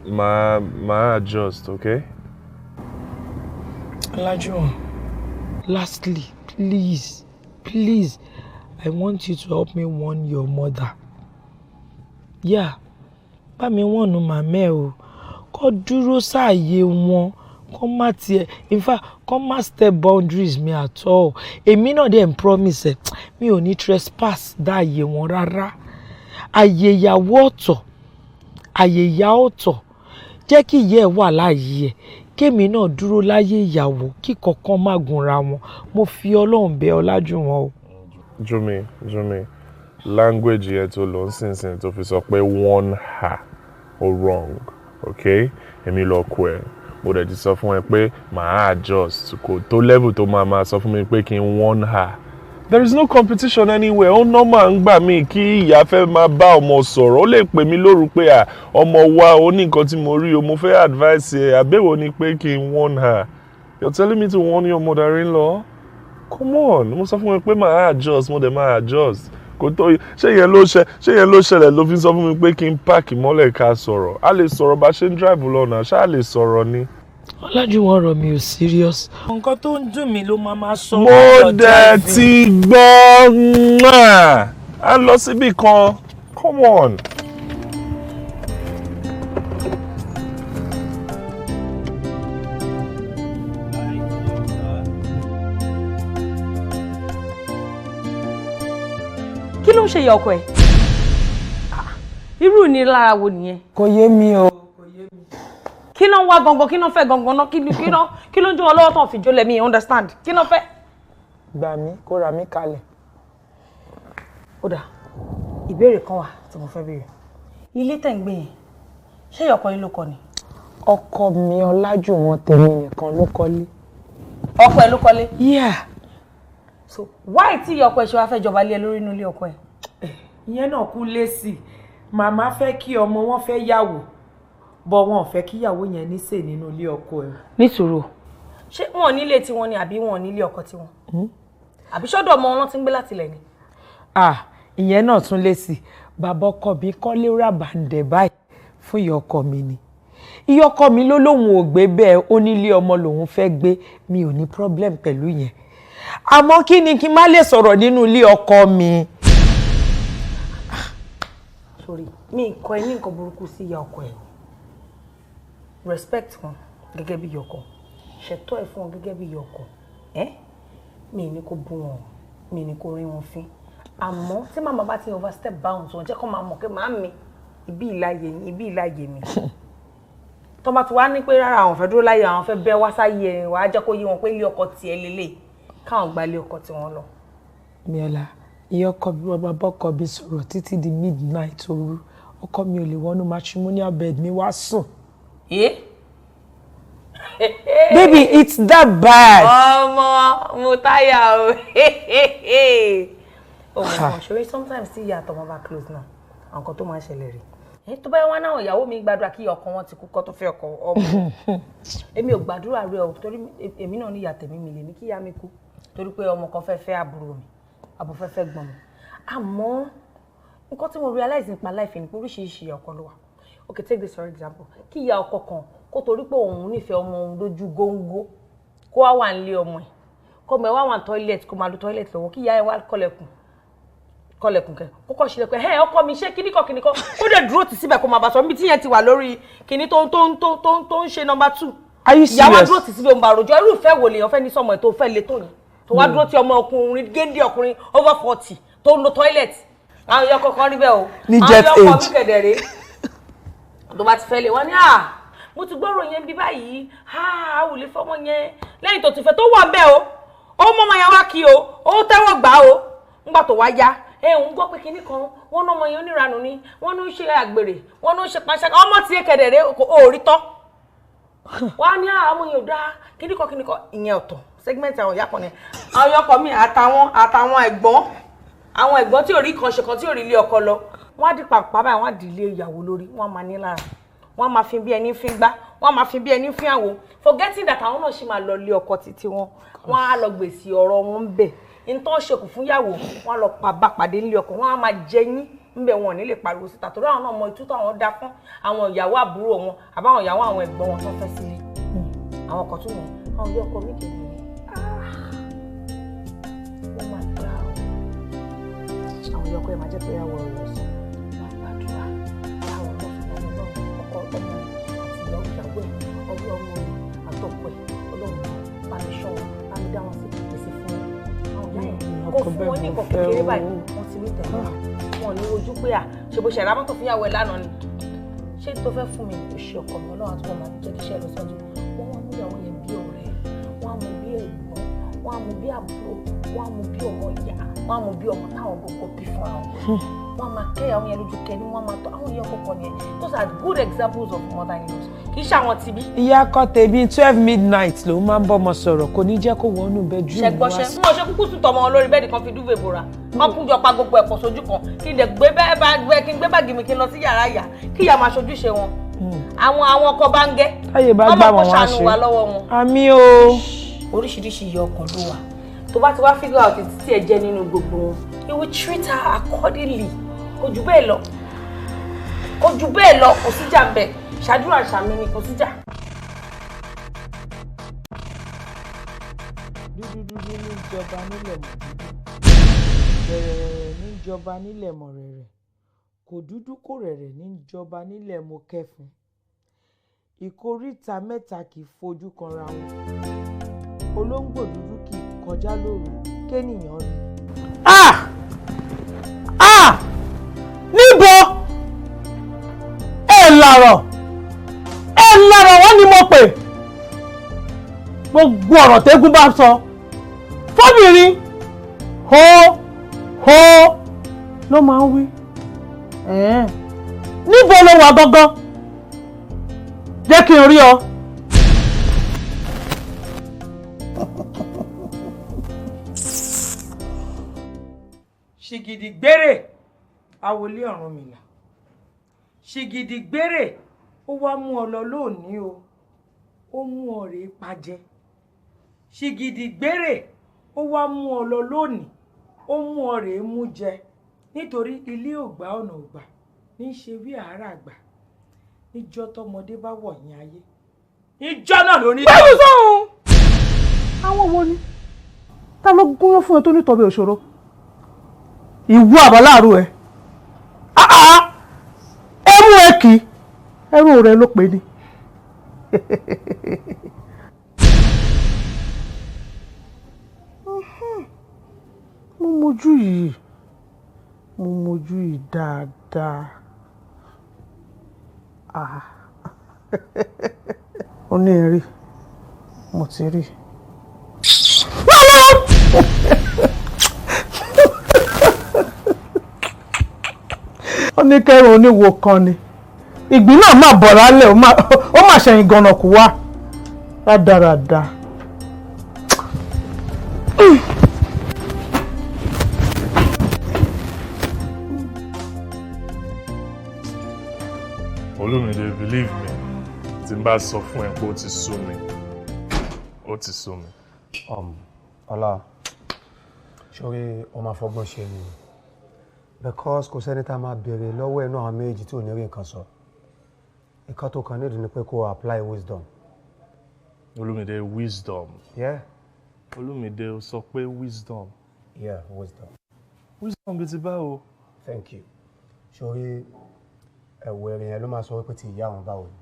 máa adjust, okay? Olajuwon, lastly, please, I want you to help me warn your mother. Yeah, bá mi warn màmá ẹ o, kó dúró sáàyè wọn, kó má tiẹ̀, in fact, kó má step boundaries mi at all. Èmi náà dẹ̀ ń promise ẹ, mi ò ní trespass dáàyè wọn rárá. Àyè ìyàwó ọ̀tọ̀, àyè ìyá ọ̀tọ̀, jẹ́ kí ìyá ẹ wà láàyè ẹ, kémi náà dúró láyé ìyàwó kí kankan má gunra wọn. Mo fi Ọlọ́run bẹ̀ Ọlájúwọ̀n o. Jùmí, language yẹn tó lọ nísinsìnyí tó fi sọ pé warn her or wrong, okay? Èmi lọ kú ẹ, mo dẹ̀ ti sọ fún ẹ pé màá adjust kò tó level tó máa sọ fún mi pé kí n warn her. There is no competition anywhere. Ó normal ń gbà mí kí ìyá fẹ́ máa bá ọmọ sọ̀rọ̀. Ó lè pè mí lóru pé ọmọ wa ó ní nǹkan tí mo rí o, mo fẹ́ advice ẹ, àbẹ̀wò ni pé kí n warn her. You're telling me to warn your mother-in-law? Come on, mo sọ fún mi pé màá adjust, mo dẹ̀ máa adjust. Kò tó ṣé yẹn ló ṣẹlẹ̀ ló fi sọ fún mi pé kí n páàkì mọ́lẹ̀ ká sọ̀rọ̀. A lè sọ̀rọ̀ bá ṣe ń drive lọ́nà, ṣáà lè sọ̀rọ̀ ni. Ọlájúwọ̀n ọ̀rọ̀ mi ò serious. Nǹkan tó ń dùn mí ló máa sọ. Mo dẹ̀ ti gbọ́ a lọ síbì kan. Come on. Kí ló ń ṣe ìyá ọkọ ẹ? Irú ni lára wo nìyẹn? Kò yé mi o. Kí ló ń wá gangan, kí ló ń fẹ́ gangan náà, kí ló ń jó wọn lọ́wọ́ tán fi jólẹ̀ mi understand, kí ló ń fẹ́? Gbà mí kó ra mí kalẹ̀. Ó dà, ìbéèrè kan wà tí mo fẹ́ béèrè. Ilé tẹ̀ ń gbé yẹn, ṣé ìyá ọkọ yín ló kọ́ ni? Ọkọ mi Ọlájúwọ̀n tèmi nìkan ló kọ́lé. Ọkọ ẹ ló kọ́lé? Yeah. So why tí ìyá ọkọ ẹ ṣe wá fẹ́ jọba lé ẹ lórí inú ilé ọkọ ẹ? Ìyẹn náà kú lésì. Màmá fẹ́ kí ọmọ wọn fẹ́ yàwó. Bọ̀ wọn ò fẹ́ kíyàwó yẹn níṣe nínú ilé ọkọ ẹ̀. Nísùúrù, ṣé wọn nílé tiwọn ni àbí wọn nílé ọkọ tiwọn? Àbí ṣọ́dọ̀ ọmọ wọn ti ń gbé láti ilẹ̀ ni? Ìyẹn náà tún lé sí. Bàbá ọkọ mi kọ́lé ràbàǹdẹ̀ báyìí fún ìyá ọkọ mi ni. Ìyá ọkọ mi ló lóun ò gbé bẹ́ẹ̀, ó nílé ọmọ lòun fẹ́ gbé, mi ò ní problem pẹ̀lú yẹn. Àmọ́ kí ni kí n má lè sọ̀rọ̀ nínú ilé ọkọ mi? Sorry, mi kọ ẹ ní nǹkan burúkú sí ìyá ọkọ ẹ. Respect wọn gẹ́gẹ́ bí ìyá ọkọ, ṣètò ẹ̀ fún wọn gẹ́gẹ́ bí ìyá ọkọ. Mi ní kó bú wọn, mi ní kó rí wọn fín. Àmọ́ tí màmá bá ti overstep bounds wọn jẹ́ kó máa mọ̀ pé màámi ibi ìláyè mi. Tó bá ti wá ní pé rárá àwọn fẹ́ dúró láyé, àwọn fẹ́ bẹ́ wá sáyé ẹ̀, wàá jẹ́ kó yé wọn pé ilé ọkọ tiẹ̀ lélẹ̀, káwọn gba ilé ọkọ tiwọn lọ. Miola, ìyá ọkọ bí wọn bá ọkọ bí sọ̀rọ̀ títí di midnight òru, ọkọ mi ò lè wọnú matrimonial bed mi wá sùn. Baby, it's that bad. Ọmọ mo táyà o. Oh my God, ṣòro sometimes tí ìyá àtọmọ bá close náà, àwọn kan tó máa ń ṣẹlẹ̀ rí. Tó bá wá náà ìyàwó mi gbàdúrà kí ọkọ wọn ti kú kó tó fẹ́ ọkọ ọmọ. Èmi ò gbàdúrà rẹ o, torí èmi náà ní ìyá tèmi mi lè ní kí ìyá mi kú, torí pé ọmọ kan fẹ́ àbúrò mi, àbò fẹ́ gbọ́n mi. Àmọ́ nǹkan tí mo realize nípa life ni pé oríṣiríṣi ìyá ọkọ ló wà. Okay, take this for example. Kí ìyá ọkọ kan kó torí pé òun nífẹ̀ẹ́ ọmọ òun lójú góńgó, kó wá nílé ọmọ ẹ̀, kó mọ̀ wá toilet, kó máa lo toilet lọ́wọ́, kí ìyá ẹ̀ wá kọlẹ̀kùn kẹ́, kó kọ́ ṣílẹ̀ pé ọkọ mi ṣé kíníkan kó dẹ̀ dúró tì síbẹ̀ kó máa bá sọ níbi tí yẹn ti wà lórí kíní tó ń ṣe number 2. Are you serious? Ìyá wa dúró tì síbẹ̀ ń bá rojọ́, irú ìfẹ́ wo lèèyàn fẹ́ ní sọmọ ẹ̀ tó fẹ́ le tó yẹn? tó wá dúró ti ọmọ ọkùnrin géńdé ọkùnrin over 40 tó ń lo toilet àwọn ìyá kọ̀ọ̀kan rí bẹ́ẹ̀ o ní jet age àwọn ọkọ̀ mi kẹ̀dẹ̀rẹ́ tó bá ti fẹ́ lè wọ́n ní mo ti gbọ́rọ̀ yẹn bí báyìí àwùlé fọmọ yẹn lẹ́yìn tó ti fẹ́ tó wà bẹ́ẹ̀ o ó mọ́mọ yẹn wá kí o ó tẹ́wọ́ gbà o ńgbà tó wá yá ń gbọ́ pé kinní kan wọ́n náà ọmọ yẹn oníranù ni wọ́n ní ó ṣe àgbèrè wọ́n ní ó ṣe panṣágà ọmọ tí kẹ̀dẹ̀rẹ́ ò rí tọ́ wọ́n á ní àwọn yẹn ò dá kinní kan ìyẹn ọ̀tọ̀ segment àwọn ìyá kan ni àwọn ọkọ mi àtàwọn ẹ̀gbọ́n àwọn ẹ̀gbọ́n tí ò rí kan ṣe kan tí ò rí ilé ọkọ lọ wọ́n á di pàpà báyìí wọ́n á di ilé ìyàwó lórí wọ́n máa ní lára wọ́n máa fi bí ẹni fi gbá wọ́n máa fi bí ẹni fi àwo forgetting that àwọn náà ṣì máa lọ ilé ọkọ títí wọn wọ́n á lọ gbèsè ọ̀rọ̀ wọn bẹ̀ nǹkan ṣekù fún yàwó wọ́n á lọ bá pàdé nílé ọkọ wọ́n á máa jẹyìn ńbẹ̀ wọn ò ní lè pariwo síta torí àwọn náà mọ ìtútù àwọn dá fún àwọn ìyàwó àbúrò wọn àbáwọn ìyàwó àwọn ẹ̀gbọ́n wọn tó fẹ́ sílé àwọn ọkọ tún wọn àwọn ilé ọkọ mi kì í wọ́n máa dá àwọn ilé ọkọ yẹn máa jẹ́ pé ìyàwó rẹ̀ sọ wọ́n gbàdúrà láwọn ọlọ́run ọkọ ọmọ àti ìyàwó ẹ̀ ọwọ́ ọmọ rẹ̀ àtọ̀pọ̀ ẹ̀ ọlọ́run bá mi ṣọ́ wọn bá mi dá wọn sí pèsè fún àwọn ìyá ẹ̀ kó fún wọn ní ìkọ̀ kékeré báyìí wọ́n ti rí tẹ̀lé wọn ní ojú pé ṣe bó ṣe ra mọ́tò fúnyàwó ẹ̀ lánàá ni ṣé tó fẹ́ fún mi kò ṣe ọkọ mi ọlọ́run àti wọn máa jẹ́ kí iṣẹ́ lọ sọ́jú wọ́n wá mú ìyàwó yẹn bí ọ̀rẹ́ wọ́n á mú bí ẹ̀gbọ́n wọ́n á mú bí àbúrò wọ́n á mú bí ọmọ ìyá wọ́n á mú bí ọmọ táwọn gbogbo bí fún àwọn wọ́n á máa kẹ́ àwọn yẹn lójú kẹ́ni wọ́n á máa tọ́ àwọn yẹn kọ̀ọ̀kan yẹn those are good examples of mother-in-laws kì í ṣe àwọn tibí. ìyá kan tèmi 12 midnight ló máa ń bọ́mọ sọ̀rọ̀ kò ní jẹ́ kó wọnú bedroom wá. ṣẹgbọ́ṣẹ́ fún ọṣẹ kúkú sùn tọmọ wọn lórí bẹ́ẹ̀dì kan fi dúvè bora wọn kún jọ pa gbogbo ẹ̀pọ̀ sójú kan kí n lè gbé báàgì mi kí n lọ sí yàrá ìyá kí ìyá máa ṣojúṣe wọn àwọn ọkọ bá ń gẹ́ táyé bá gbà wọn wá ṣe àmì o. oríṣiríṣi ìyá ọkàn ló wà tó bá ti wá figure out tí ẹ jẹ́ nínú gbogbo wọn you will treat her accordingly kò jù bẹ́ẹ̀ lọ kò síjà ń bẹ̀ ṣàdúrà ṣàmì ni kò síjà. dúdúdúdú ní ìjọba nílẹ̀ mọ̀ dúdú rẹ̀rẹ̀ ní ìjọba nílẹ̀ mọ̀ rẹ̀rẹ̀ kò dúdú kò rẹ̀rẹ̀ ní ìjọba nílẹ̀ mọ̀ kẹfún ìkóríta mẹ́ta kì í fojú kanra wọn olóńgbò dúdú kì í kọjá lóru kéèyàn rí. níbo ẹ làrọ̀ wọ́n ni mo pè gbogbo ọ̀rọ̀ tẹ́gùn bá sọ fọ́bìnrin ho ló máa ń wí níbo ló wà gangan jẹ́ kí n rí ọ. ṣìgìdì gbére àwòlé Ọ̀rúnmìlà ṣìgìdì gbére ó wá mú ọ lọ lónìí o ó mú ọ rèé pajẹ ṣìgìdì gbére ó wá mú ọ lọ lónìí ó mú ọ rèé mú jẹ nítorí ilé ògbà ọ̀nà ògbà ní í ṣe bí àárà àgbà níjọ́ tọmọdé bá wọ̀nyí ayé níjọ́ náà ló ní. báwo sọ̀hún àwọn wo ni ta ló gúnyán fún ẹ tó nítorí òṣòro ìwú àbáláàrú ẹ ẹrú ẹ kì í ẹrú rẹ ló pè ní. mo mojú yìí dáadáa ó ní ẹ̀rí mo ti rí. ó ní kẹrù oníwo kan ni ìgbín náà máa bọ̀ lálẹ́ ó máa ṣẹ̀yìn gànà kú wá rádaràda. Olúmídé, believe me, tí n bá sọ fún ẹ pé ó ti sú mi, ó ti sú mi. Ọlá, ṣorí ọmọ afọgbọ́n ṣe ni because kò sẹ́ni tá a máa béèrè lọ́wọ́ ẹ̀ náà àwọn méjì tí ò ní rí nǹkan sọ. Nǹkan tó kàn nídìí ni pé kó apply wisdom. Olúmídé, wisdom. Yeah. Olúmídé, ó sọ pé wisdom. Yeah, wisdom. Wisdom bí ti báwo? Thank you. Ṣorí ẹ̀wọ̀ ẹ̀rìn yẹn ló máa sọ wípé ti ìyá àwọn báwo ni.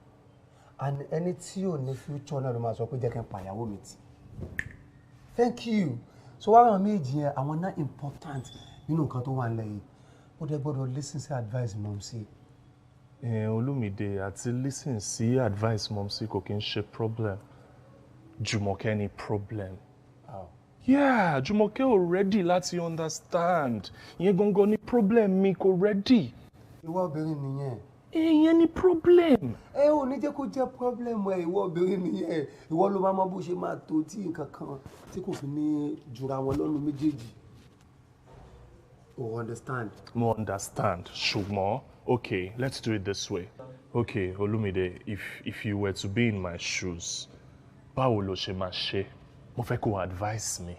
And ẹni tí ò ní future náà ló máa sọ pé jẹ́ kí n pàyàwó mi tì. Thank you. so wá àwọn méjì yẹn àwọn náà important nínú nǹkan tó wà nílẹ̀ yìí ó dẹ̀ gbọ́dọ̀ listen sí advice mom sí. Olúmídé àti listen sí advice mom sí kò kí n ṣe problem. Jùmọ̀kẹ́ ni problem. Yeah, Jùmọ̀kẹ́ ò ready láti understand. Ìyẹn gangan ni problem mi kò ready. Ìwọ obìnrin nìyẹn. Ìyẹn ni problem. Ò ní jẹ́ kó jẹ́ problem ìwọ obìnrin nìyẹn. Ìwọ ló máa mọ bó ṣe máa tó tí nǹkan kan tí kò fi ní jura wọn lọ́nu méjèèjì. O understand? Mo understand. Ṣùgbọ́n, okay, let's do it this way. Okay, Olúmídé, if you were to be in my shoes, báwo lo ṣe máa ṣe? Mo fẹ́ kó advice mi.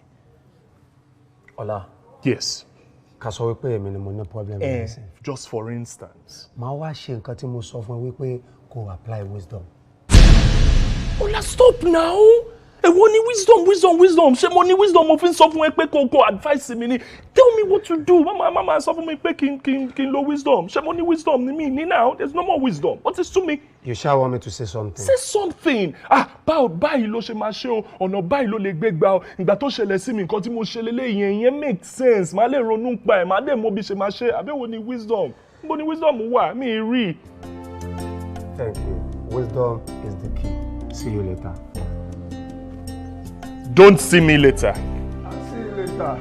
Ọlá. Yes. Ká sọ wípé èmi ni mo ní problem nísìn. Just for instance. Màá wá ṣe nǹkan tí mo sọ fún ẹ wípé kó apply wisdom. Ọlá, stop now. Èwo ni wisdom. Ṣé mo ní wisdom mo fi ń sọ fún ẹ pé kó advice mi ni? Tell me what to do. Mama sọ fún mi pé kí n lo wisdom. Ṣé mo ní wisdom ni mi ní now? There's no more wisdom. What is to me? You shall want me to say something. Say something. Báyìí ló ṣe máa ṣe o. Ọ̀nà báyìí ló lè gbé gbà o. Ìgbà tó ṣẹlẹ̀ sí mi nǹkan tí mo ṣe lélẹ́yìn ìyẹn make sense. Màá lè ronú pa ẹ̀. Màá dẹ̀ mọ bí ṣe máa ṣe. Àbẹ̀wò ni wisdom. Níbo ni wisdom wà? Mi rí. Thank you. Wisdom is the key. See you later. Don't see me later. I'll see you later.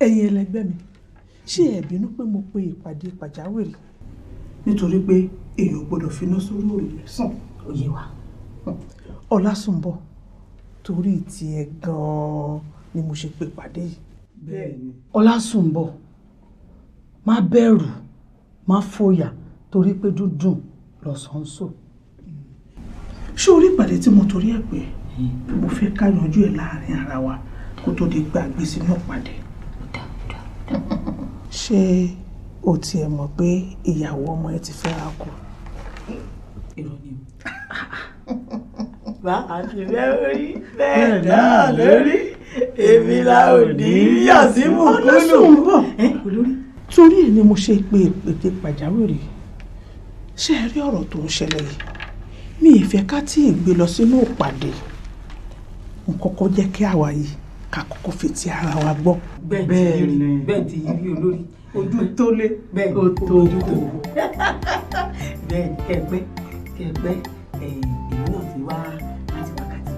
Ẹ̀yin ẹlẹgbẹ́ mi, ṣé ẹ bínú pé mo pe ìpàdé pàjáwìrì nítorí pé èèyàn gbọ́dọ̀ finá sórí òrùlé sàn òye wa. Ọlásùnbọ̀, torí tiẹ̀ gan-an ni mo ṣe pe ìpàdé yìí. Bẹ́ẹ̀ni. Ọlásùnbọ̀, má bẹ̀rù, má fòyà torí pé dúdùn lọ́sàn-án sò. Ṣé orí ìpàdé tí mo torí ẹ̀ pé mo fẹ́ ká yanjú ẹ̀ láàrin ara wa kó tó di gbàgbé sínú ìpàdé? Ṣé o tiẹ̀ mọ̀ pé ìyàwó ọmọ ẹ ti fẹ́ra kù? Irọ́ ni o. Bá a ti fẹ́ orí bẹ́ẹ̀ náà lórí èmi la ò ní yà sí mùkúlù. Olórí, torí ẹ̀ ni mo ṣe pe ìpèdè pàjáwìrì. Ṣé ẹ rí ọ̀rọ̀ tó ń ṣẹlẹ̀ yìí? Mi ì fẹ́ ká tí ì gbé lọ sínú ìpàdé. N kọ́kọ́ jẹ́ kí àwa yìí ká kọ́kọ́ fi ti ara wa gbọ́. Bẹ́ẹ̀ ti rí olórí ojú tó lé bẹ́ẹ̀ ó tó kò. Bẹ́ẹ̀ kẹgbẹ́ èmi náà ti wá láti wákàtí.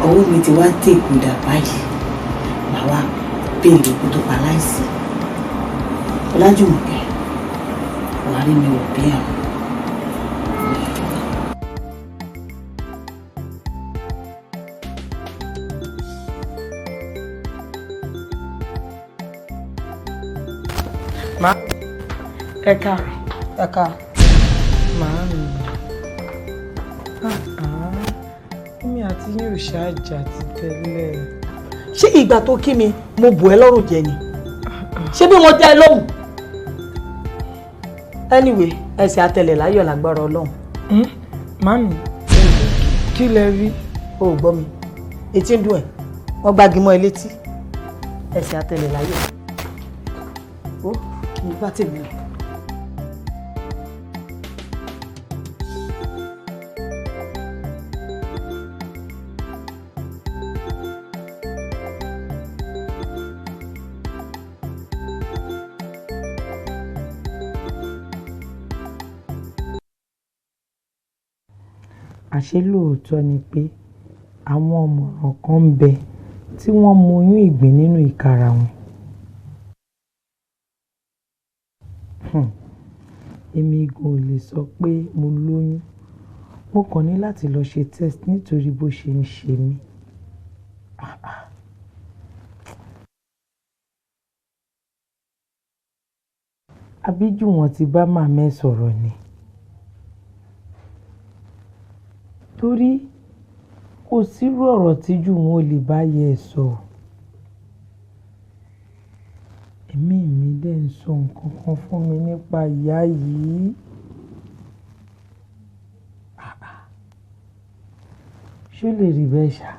Owó mi ti wá tèkù dà báyìí, màá wá béèrè kó tó pa láìsí. Ọlájùmọ̀kẹ́, wà á rí mi wò bí àwọn. Ẹ̀ka. Màá mi. Èmi àti yín ò ṣáàjà ti tẹ́lẹ̀. Ṣé ìgbà tó kí mi mo bù ẹ́ lọ́rùn jẹ ni? Ṣé bí wọ́n jẹ́ lóhùn? Anyway, ẹsẹ̀ àtẹlẹ̀ láyọ̀ lágbára Ọlọ́run. Màmí, kí lẹ rí? O ò gbọ́ mi. Etí ń dùn ẹ̀. Wọ́n gbági mọ́ ẹ létí. Ẹsẹ̀ àtẹlẹ̀ láyọ̀. Ó kì í bá tèmi lọ. àṣé lóòótọ́ ni pé àwọn ọ̀mọ̀ràn kan ń bẹ tí wọ́n mọ oyún ìgbín nínú ìkara wọn. Èmi gan ò lè sọ pé mo lóyún, mo kàn ní láti lọ ṣe test nítorí bó ṣe ń ṣe mí. Àbíjú wọn ti bá màmá ẹ̀ sọ̀rọ̀ ni. Torí kò sírú ọ̀rọ̀ tíjú wọn ò lè bá yẹ ẹ̀ sọ. Ẹ̀mí mi dẹ̀ ń sọ nǹkan kan fún mi nípa ìyá yìí. Ṣé ó lè rí bẹ́ẹ̀ ṣá?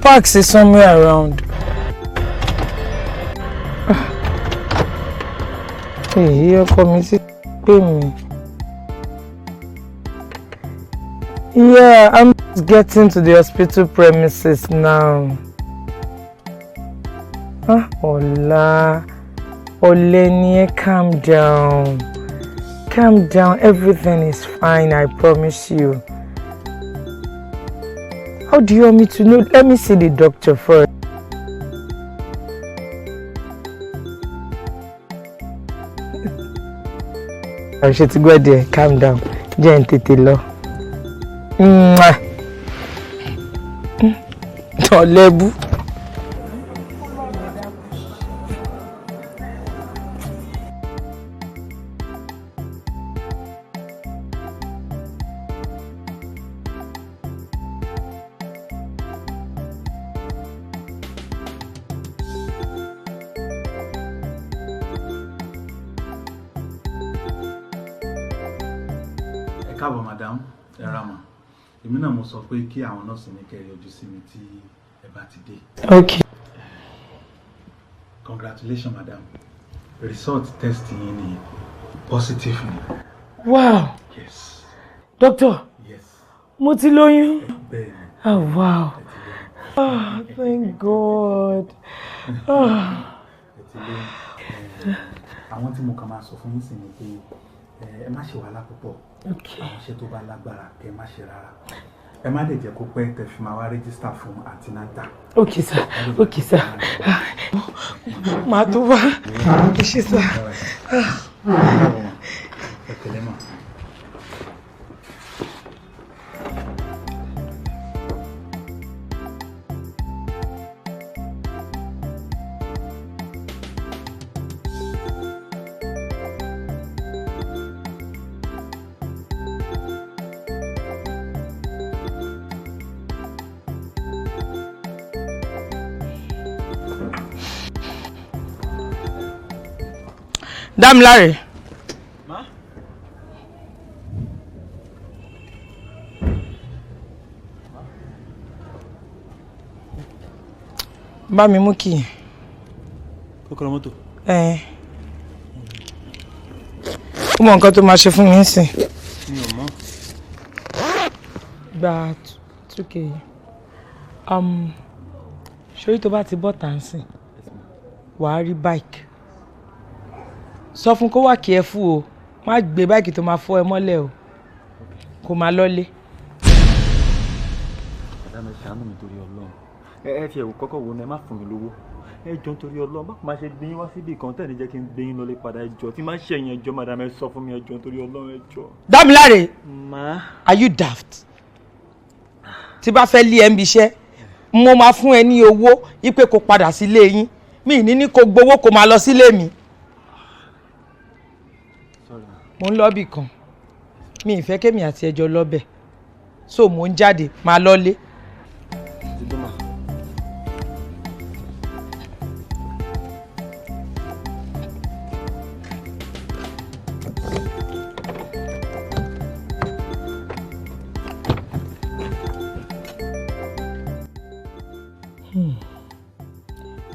Parks is somewhere around. Hey, you're coming to pay me. Yeah, I'm just getting to the hospital premises now. Ola, Olenie, calm down. Calm down. Everything is fine, I promise you. How do you want me to know? Let me see the doctor first. I should go there. Calm down. Gently, lo. Tolebu. Káàbọ̀ madam, ẹ ra mà. Èmi náà mo sọ pé kí àwọn nọ́ọ̀sì ní kẹ́ ẹ yọjú sí mi tí ẹ bá ti dé. Okay. Congratulations madam. Result test yín ni positive ni. Wow. Yes. Doctor. Yes. Mo ti lóyún. Bẹ́ẹ̀ni. Oh wow. Oh, thank God. Àwọn tí mo kàn máa sọ fún yín sí ni pé ẹ má ṣe wàhálà púpọ̀. Okay. Àwọn iṣẹ́ tó bá lágbára ẹ má ṣe rárá. Ẹ má dẹ̀ jẹ́ kó pẹ́ tẹ́ fi máa wá rẹ́gísítà fún antinata. Okay sir. Okay sir. Màá tó wá. Ẹ ṣé sir. Ẹ tẹ̀lé mọ́. Damilare. Ma? Bá mi mú kí. Kọ́kọ́rọ́ mọ́tò. Ó mọ nǹkan tó máa ṣe fún mi nsìn. Mi ò mọ̀. Gba 2k. Ṣorí tó bá ti bọ́ tàǹsìn, wàá rí bike. Sọ fún kó wà careful o, má gbé báìkì tó máa fọ́ ẹ mọ́lẹ̀ o, kó máa lọ́lé. Madam, ẹ ṣàánú mi torí Ọlọ́run. Ẹ fi ẹ̀wù kọ́kọ́ wo ni ẹ má fún mi lówó. Ẹ jọ̀ọ́ nítorí Ọlọ́run, bá máa ṣe gbé yín wá síbi kan tẹ́lẹ̀ jẹ́ kí n gbé yín lọlé padà ẹ jọ̀ọ́. Tí má ṣe ẹ̀yìn ẹ jọ̀ọ́ madam, ẹ sọ fún mi ẹ jọ̀ọ́ nítorí Ọlọ́run ẹ jọ̀ọ́. Damilare. Ma. Are you daft? Tí bá fẹ́ lé ẹ ń bi iṣẹ́, mo máa fún ẹ ní owó ipe kó padà sílé yín. Mi ní kó gbowó kó máa lọ sílé mi. Mo ń lọ bì kan, mi ì fẹ́ kémi àti ẹjọ́ lọ́bẹ̀, so mo ń jáde máa lọ́lé.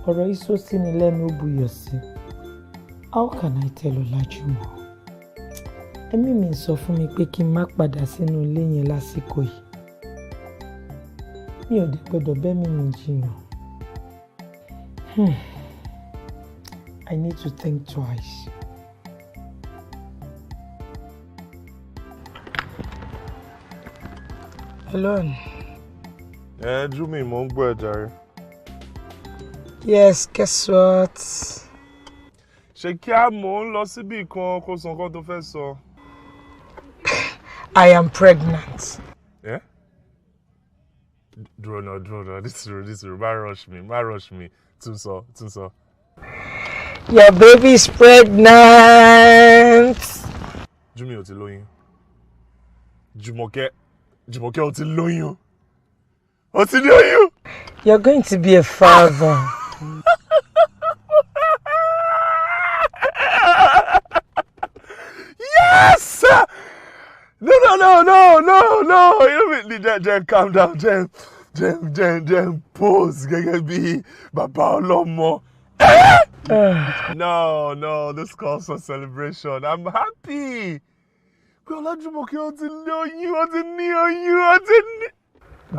ọ̀rọ̀ yìí sọ sí ni lẹ́nu ó buyọ̀ sí. How can I tell Ọlájúmọ̀? Ẹ̀mí mi sọ fún mi pé kí n má padà sínú ilé yẹn lásìkò yìí. Mi ò dé gbọ́dọ̀ bẹ́mi mi jiyàn. I need to think twice. Hello. Jumi, mo ń gbọ́ ẹ jàre. Yes, guess what? Ṣé kí a mò ń lọ síbì kan kó sọ nǹkan tó fẹ́ sọ? I am pregnant. Yeah? Dúró náà, this is má rush me. Tún sọ. Your baby is pregnant. Jumi ò ti lóyún. Jùmọ̀kẹ́ ò ti lóyún. Ó ti lóyún. You're going to be a father. Yes! No. Jen, calm down. Jen, pause. Gẹ́gẹ́ bí bàbá ọlọ́mọ. No, this calls for celebration. I'm happy. Ọlájúmọ̀kẹ́ ó ti lóyún, ó ti ní oyún.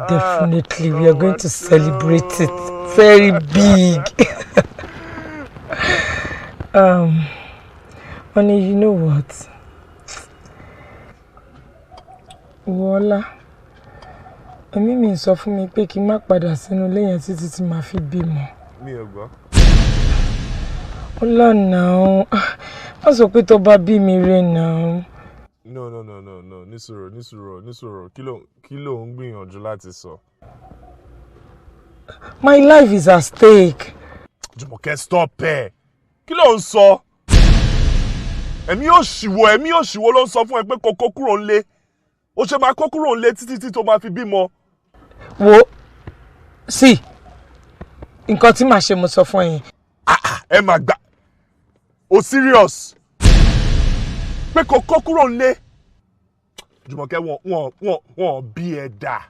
Definitely, we are going to celebrate it very big. Honey, you know what? Wọ́lá, ẹ̀mí mi sọ fún mi pé kí n má padà sínú ilé yẹn títí tí màá fi bímọ. Mi ò gbọ́. Ọlọ́nà ó, wọ́n sọ pé tó bá bí mi rẹ̀ náà. No. Ní sùúrù. Kí ló ń gbìyànjú láti sọ? My life is at stake. Jùmọ̀kẹ́, stop ẹ̀. Kí ló ń sọ? Ẹ̀mí òṣìwò ló ń sọ fún ẹ pé kó kó kúrò ńlé. Ó ṣe máa kó kúrò ńlé títí tó máa fi bímọ. Wo, sí, nǹkan tí màá ṣe mo sọ fún ẹ. Ẹ máa gbà. O serious? Pé kó kó kúrò ńlé. Jùmọ̀kẹ́, wọ́n bí ẹ dà.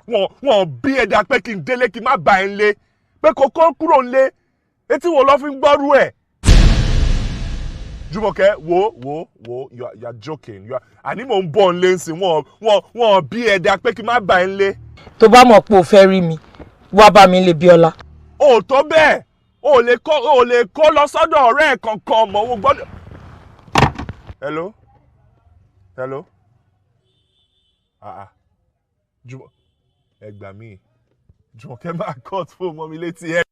Wọ́n bí ẹ dà pé kí n délé kí n má bá ẹ ńlé. Pé kó kó kúrò ńlé. Etí wo ló fi ń gbọ́rú ẹ̀? Jùmọ̀kẹ́, wo, you are joking. Àní mò ń bọ̀ ńlé ńsìn, wọ́n bí ẹ dà pé kí n má bá ẹ ńlé. Tó bá mọ̀ pé o fẹ́ rí mi, wá bá mi lé Bíọ́lá. O tó bẹ́ẹ̀, o lè kó lọ sọ́dọ̀ ọ̀rẹ́ ẹ̀ kankan mọ́ owó gbọ́dọ̀. Hello? Jùmọ̀, ẹ gbà mí. Jùmọ̀kẹ́ máa cut fún mọ́ mi létí ẹ.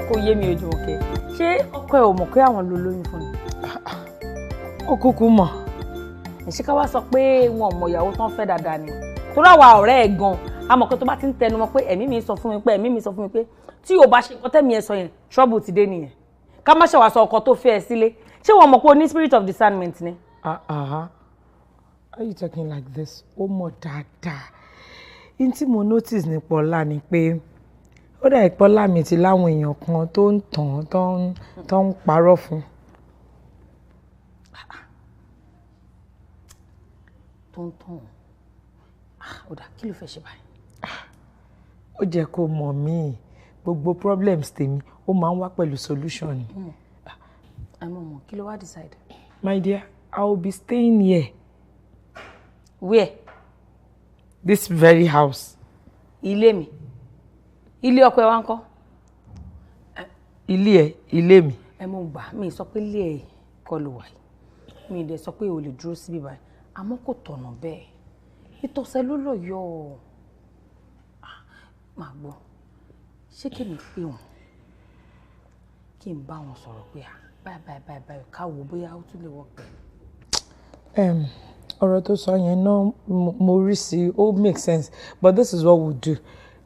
Kò yé mi ojú òkè. Ṣé ọkọ ẹ ò mọ̀ pé àwọn ló lóyún fún mi? Ó kúkú mọ̀. Ṣé ká wá sọ pé wọn ò mọ ìyàwó tán fẹ́ dáadáa ni? Torí àwa ọ̀rẹ́ ẹ̀ gan, a mọ̀ pé tó bá ti ń tẹnu mọ́ pé ẹ̀mí mi sọ fún mi pé tí o bá ṣe nǹkan tẹ́mi ẹ sọ yẹn, trouble ti dé nìyẹn. Ká má ṣe wá sọ ọkọ tó fẹ́ ẹ sílé. Ṣé wọ́n mọ̀ pé o ní spirit of discernment ni? How are you talking like this? Ó mọ̀ dáadáa. In tí mo notice nípa Ọlá ni pé ó dà ìpọ́ lámì ti láwọn èèyàn kan tó ń tàn tó ń parọ́ fún. Tó ń tàn. Ó dà, kí ló fẹ́ ṣe báyìí? Ó jẹ́ kó mọ̀ mí gbogbo problems tèmi ó máa ń wá pẹ̀lú solution ni. Àmọ́ kí ló wá decide? My dear, I will be staying here. Where? This very house. Ilé mi. Ilé ọkọ ẹ wá ńkọ́? Ilé mi. Ẹ mọ̀ gbà, mi sọ pé ilé ẹ kọ́ ló wà yìí. Mi dẹ̀ sọ pé o lè dúró síbí báyìí. Àmọ́ kò tọ̀nà bẹ́ẹ̀. Ìtọ̀sẹ̀ ló lọ yọ ọ́. Máa gbọ́. Ṣé kí mi pè wọ́n? Kí n bá wọn sọ̀rọ̀ pé báyìí ká wò bóyá ó tún lè wọ́ pẹ̀. Ọ̀rọ̀ tó sọ yẹn náà mo rí sí ó make sense, but this is what we'll do.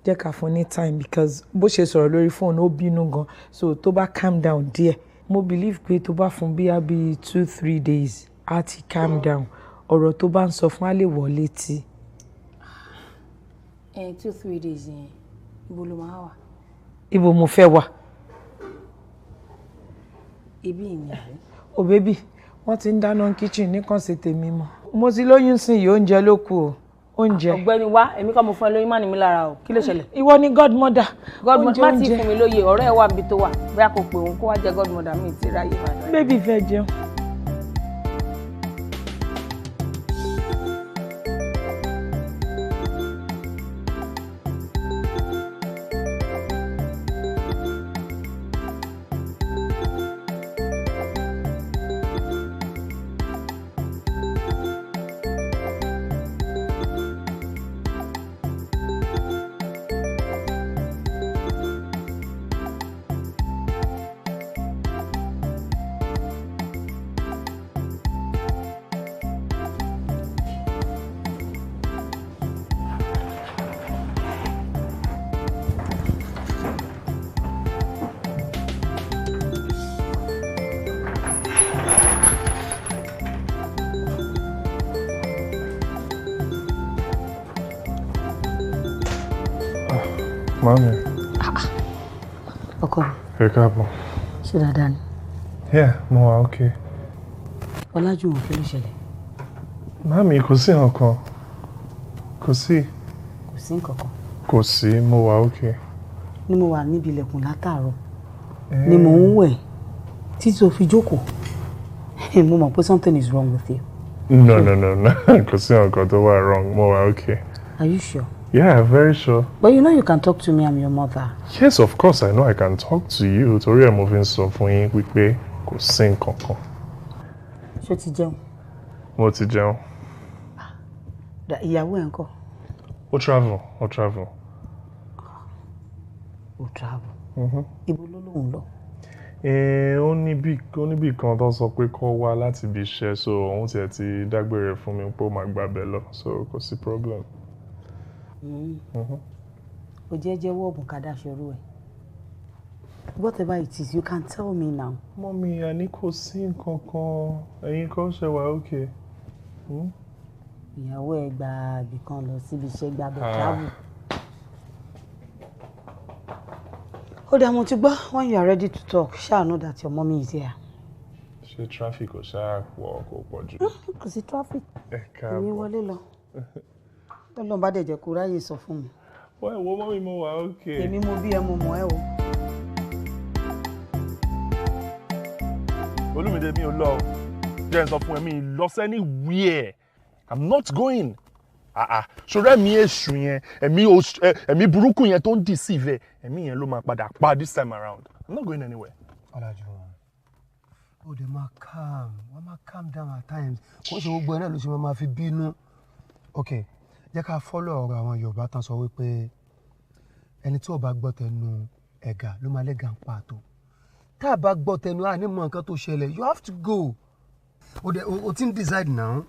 Jẹ́ ká fún ní time because bó ṣe sọ̀rọ̀ lórí fóònù ó bínú gan, so tó bá calm down díẹ̀ mo believe pé tó bá fún bí 2-3 days á ti calm down, ọ̀rọ̀ tó bá ń sọ fún á lè wọ̀ létí. 2-3 days yẹn ibo ló máa wà? Ibo mo fẹ́ wà? ibi ìyá rẹ̀. O baby, wọ́n ti ń dáná kitchen nìkan ṣe tèmi mọ́. Mo ti lóyún sí yìí oúnjẹ ló kù o. Oúnjẹ. Ọ̀gbẹ́ni wá, èmi kọ́ mo fún ẹ lóyún má ní mi lára o. Kí ló ṣẹlẹ̀? Ìwọ ni godmother. Godmother má ti fún mi lóye, ọ̀rẹ́ ẹ wà níbi tó wà. Bóyá kò pé òun kó wá jẹ godmother mi ti ráyè báyìí. Baby fẹ́ jẹun. Mami. Ọkọ. Ẹ káàbọ̀. Ṣé dáadáa ni? Yeah, mo wà okay. Ọlájúwọ̀n kí ló ṣẹlẹ̀? Mami, kò sí nǹkan. Kò sí. Kò sí nǹkan. Kò sí, mo wà okay. Ni mo wà níbi ilẹ̀kùn látàárọ̀. Ni mo ń wẹ̀ títí tó fi jókòó. Mo mọ̀ pé something is wrong with you. No. Kò sí nǹkan tó wà wrong. Mo wà okay. Are you sure? Yeah, very sure. But you know you can talk to me, I'm your mother. Yes, of course, I know I can talk to you. Torí ẹ̀ mo fi ń sọ fún yín wípé kò sí nǹkan kan. Ṣé o ti jẹun? Mo ti jẹun. Ìyàwó ẹ̀ ńkọ́? Ó travel. Ó travel. Ibo ló lóun lọ? Ó níbì kan tó sọ pé kó wá láti ibi iṣẹ́, so òun tiẹ̀ ti dágbére fún mi pé ó máa gbàbẹ̀ lọ, so kò sí problem. O jẹ́wọ́ ọ̀bùn ká dáṣọrú ẹ̀. Whatever it is, you can tell me now. Mọ́mí, àní kò sí nǹkan kan. Ẹ̀yin kan ṣe wà okay. Ìyàwó ẹ̀ gba ibì kan lọ síbi iṣẹ́ gbàbẹ̀ travel. Ó dá mo ti gbọ́, when you are ready to talk, shall know that your mommy is here. Ṣé traffic ò ṣáà kò pọ̀ jù? Kò sí traffic. Ẹ káàbọ̀. Èmi wọlé lọ. Ọlọ́run bá dẹ̀ jẹ́ kó ráyè sọ fún mi. Wọ́n ẹ̀wọ́ mọ́mí mo wà okay. Èmi mo bí ẹ mo mọ̀ ẹ́ o. Olúmídé mi ò lọ. Jẹ́ n sọ fún ẹ mi lọ anywhere. I'm not going. Ṣòro ẹ̀mí èṣù yẹn, ẹ̀mí burúkú yẹn tó ń deceive ẹ̀, ẹ̀mí yẹn ló máa padà pa this time around. I'm not going anywhere. Ọlájúwọ̀n, ó dẹ̀ máa calm down at times. Kò ṣe gbogbo ẹ̀ náà ló ṣe máa fi bínú. Okay, jẹ́ ká follow ọ̀rọ̀ àwọn Yorùbá tán sọ wípé ẹni tí ò bá gbọ́ tẹnu ẹ̀gà ló máa lẹ́gà ń pàtó. Tá a bá gbọ́ tẹnu àní mọ nǹkan tó ṣẹlẹ̀, you have to go. O ti ń decide now.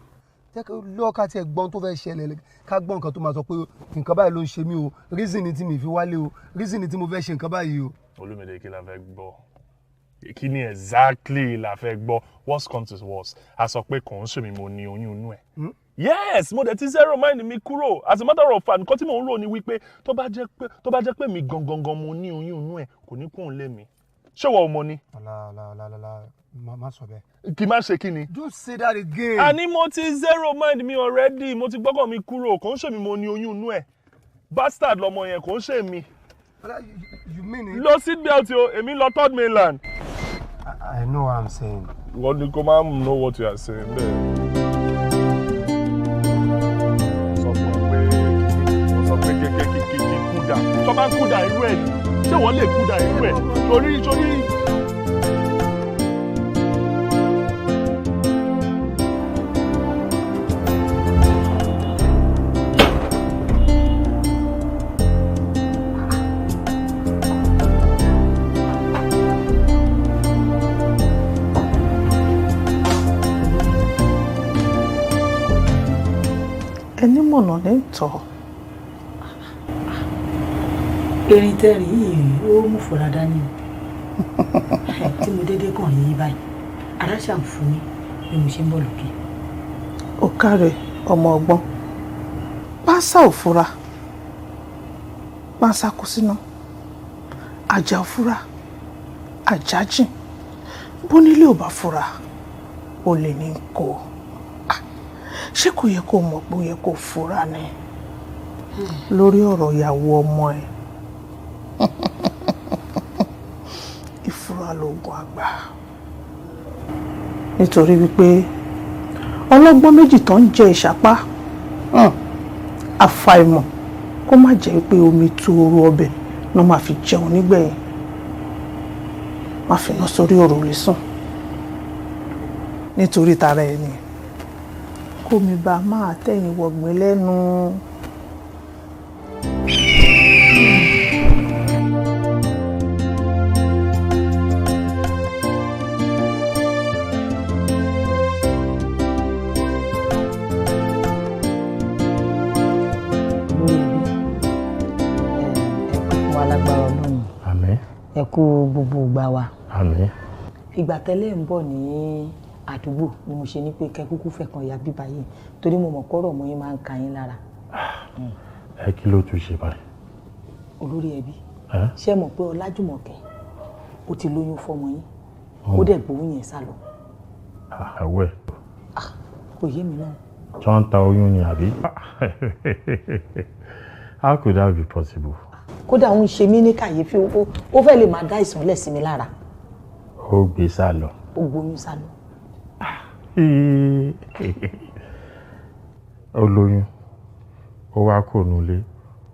Jẹ́ ká lọ́ọ́ ká tiẹ̀ gbọ́n tó fẹ́ ṣẹlẹ̀ ká gbọ́ nǹkan tó máa sọ pé nǹkan báyìí ló ń ṣe mí o, reason ni tí mi fi wálé o, reason ni tí mo fẹ́ ṣe nǹkan báyìí o. Olúmídé, kí la fẹ́ gbọ́? Kí ni exactly la fẹ́ gbọ́? Worst comes to worst. A sọ pé kò ń ṣe mi mo ní oyún inú ẹ̀. Yes, mo dẹ̀ ti zero mind mi kúrò. As a matter of fact, nǹkan tí mò ń rò ni wípé tó bá jẹ́ pé mi gangan mo ní oyún inú ẹ̀ kò ní kún un lé mi. Ṣé wọ́n mọ ni? Má sọ bẹ́ẹ̀. Kì í má ṣe kí ni? Don't say that again. Àní mo ti zero mind mi already. Mo ti gbọ́kàn mi kúrò. Kò ń ṣe mi mo ní oyún inú ẹ̀. Bastard lọmọ yẹn kò ń ṣe mi. You mean it? Lọ seatbelt o, èmi lọ third mainland. I know what I'm saying. Wọ́n ní kó máa know what you are saying bẹ́ẹ̀. Sọ pé kí kúdà. Tó bá kúdà irú ẹ̀ ni. Ṣé wọ́n lè kúdà irú ẹ̀? Torí. Ẹni mọ̀nà ní tọ́. Erin tẹ́rì yìí ó mú fòrà dání o. Tí mo dédé kàn yín báyìí, ara ṣàn fún mi bí mo ṣe ń bọ̀ lókè. Ó káre ọmọ ọgbọ́n. Pásá ò fura. Pásá kú síná. Àjà ò fura. Àjà jìn. bónílé ò bá fura ó lè ní kó ṣé kò yẹ kó mọ̀ pé ó yẹ kó fura ni lórí ọ̀rọ̀ ìyàwó ọmọ ẹ̀ ìfura lóògùn àgbà nítorí wípé ọlọ́gbọ́n méjì tó ń jẹ ìṣápá àfàìmọ̀ kó má jẹ́ pé omi tó oró ọbẹ̀ ló máa fi jẹun nígbẹ̀yìn má fi ná sórí ọ̀rọ̀ lè sùn nítorí tara ẹni kómi bá máa tẹ̀yìn wọ̀gbìn lẹ́nu. ẹ kú gbogbo ìgbà wa. Àmín. Ìgbà tẹ́lẹ̀ ń bọ̀ ní àdúgbò ni mo ṣe ní pé kẹ́ kúkú fẹ́ kan ya bíbá yìí torí mo mọ̀ kọ́rọ̀ mo yín máa ń ka yín lára. Ẹ kí ló tún ṣe báyìí? Olórí ẹbí ṣé mọ̀ pé Ọlájùmọ̀kẹ́ ó ti lóyún fọ́mọ yín ó dẹ̀ gbóyún yẹn sá lọ. Àwẹ̀. Kò yé mi náà. Tí wọ́n ń ta oyún ni àbí? How could that be possible? Kódà ń ṣe mí ní kàyéfì ó fẹ́ lè máa dá ìsànlẹ̀ sí mi lára. Ó gbé sá lọ. Ó gbóyún sá lọ. Ó lóyún ó wá kò nulẹ̀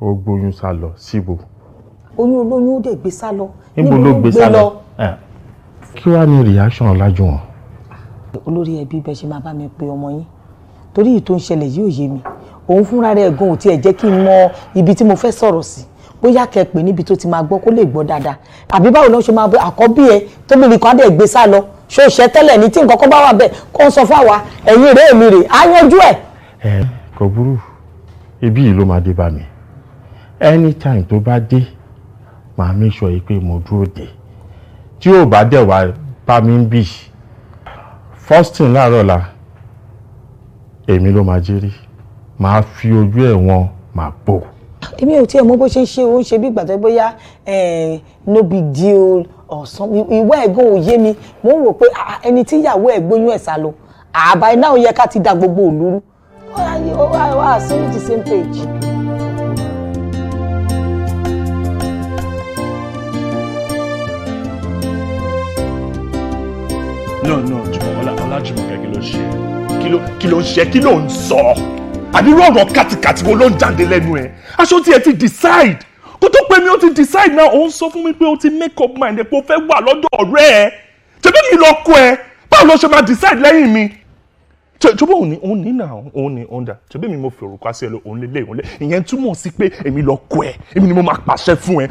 ó gbóyún sá lọ síbo. Oyún olóyún ó dẹ̀ gbé sá lọ. Níbo ló gbé sá lọ? Kí wàá ní reaction Ọlájúwọ̀n? Olórí ẹbí bẹ́ẹ̀ ṣe máa bá mi pe ọmọ yín torí èyí tó ń ṣẹlẹ̀ yìí ò yé mi òun fúnra rẹ̀ gan ò tiẹ̀ jẹ́ kí n mọ ibi tí mo fẹ́ sọ̀rọ̀ sí bóyá kẹ́ pè níbi tó ti máa gbọ́ kó lè gbọ́ dáadáa àbí báwo ló ṣe máa bẹ àkọ́bí ẹ tó bí nìkan dẹ̀ gbé sá lọ ṣó ṣẹ́ tẹ́lẹ̀ ní tí nǹkan kan bá wà bẹ́ẹ̀ kó ń sọ fún àwa ẹ̀yin rèé mi rèé á yanjú ẹ̀. Kò burú ibi yìí ló máa dé bá mi anytime tó bá dé màá make sure yìí pé mo dúró dé tí ò bá dẹ̀ wá bá mi ń bì first thing láàárọ̀ la èmi ló máa jírí màá fi ojú ẹ̀ wọn màá bò. Èmi ò tiẹ̀ mọ̀ bó ṣe ń ṣe ó ń ṣe bí ìgbà tó bóyá no big deal ọ̀sán ìwé ẹ̀gbọ́n ò yé mi mo ń wò pé ẹni tí ìyàwó ẹ̀ gbóyún ẹ̀ sá lọ àbá iná ò yẹ ká ti da gbogbo òlúrú wá sí ní the same page. No Ọlájùmọ̀kẹ́ kí ló ń ṣe kí ló ń sọ àbí rọ̀rọ̀ kàtìkàtì wo ló ń jáde lẹ́nu ẹ̀ aṣọ tí ẹ ti decide kó tó pé mi ó ti decide náà ó ń sọ fún mi pé ó ti make up mind ẹ pé ó fẹ́ wà lọ́dọ̀ ọ̀rẹ́ ẹ tẹ́bí mi lọ kó ẹ báwo ló ṣe máa decide lẹ́yìn mi tẹ́bí òun ní náà òun ní ọ̀dà tẹ́bí mi mo fi òrùka sí ẹ lọ òun lélẹ̀ ìyẹn túmọ̀ sí pé èmi lọ kó ẹ èmi ni mo máa pàṣẹ fún ẹ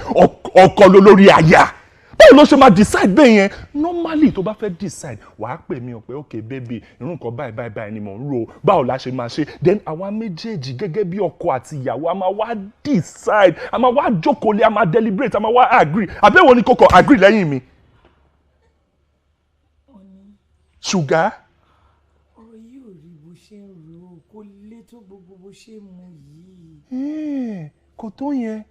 ọkọ ló lórí aya báwo ló ṣe máa decide bẹ́ẹ̀ yẹn normally tó bá fẹ́ decide wàá pè mí o pé ok baby irú nǹkan báyìí ni mò ń rò báwo la ṣe máa ṣe then àwa méjèèjì gẹ́gẹ́ bí ọkọ àti ìyàwó a máa wá decide a máa wá jókòó lé a máa deliberate a máa wá agree àbẹ́wò ni kókò agree lẹ́yìn mi. ṣùgá. ọ̀rọ̀ yìí ò rí bó ṣe ń rò ó kó lé tó gbogbo bó ṣe ń mu yìí. Kò tó yẹn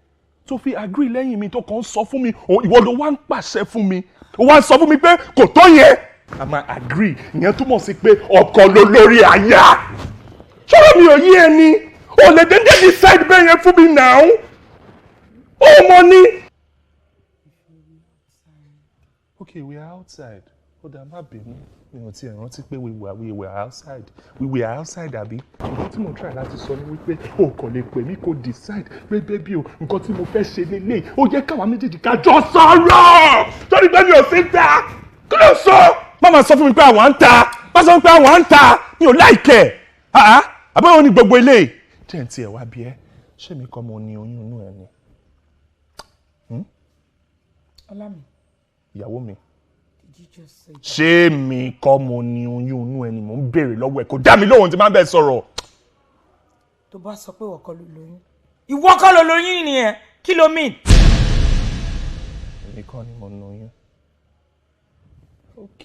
tó fi agree lẹ́yìn mi tó kàn ń sọ fún mi ìwọ ló wá ń pàṣẹ fún mi ó wá ń sọ fún mi pé kò tó yẹn a máa agree ìyẹn túmọ̀ sí pé ọkọ ló lórí aya ṣọ́rọ̀ mi ò yí ẹni ò lè dédé decide bẹ́ẹ̀ yẹn fún mi náà ó mọ ní. Okay, we are outside ó dá má bínú mi ò tiẹ̀ rántí pé we were outside àbí nǹkan tí mo try láti sọ ni wípé o kàn lè pè mí kó decide pé bébí o nǹkan tí mo fẹ́ ṣe nílé ó jẹ́ káwa méjèèjì ká jọ sọ̀rọ̀ sórí pé mi ò sí ta kí ló sọ má máa sọ fún mi pé àwọn ń ta má sọ fún mi pé àwọn ń ta mi ò láìkẹ́ àbẹ́wò ni gbogbo eléyìí jẹ́ ń tiẹ̀ wá bí ẹ ṣé mi kọ́ mo ní oyún inú ẹ ni Ọlámi. ìyàwó mi ṣé mi kọ́ mo ní oyún inú ẹni mò ń béèrè lọ́wọ́ ẹ̀ kò dá mi lóhùn tí máa ń bẹ̀ sọ̀rọ̀. tó bá sọ pé ìwọ kọ́ ló lóyún ìwọ kọ́ ló lóyún nìyẹn kí ló mean. èmi kọ́ ni mo lóyún. ok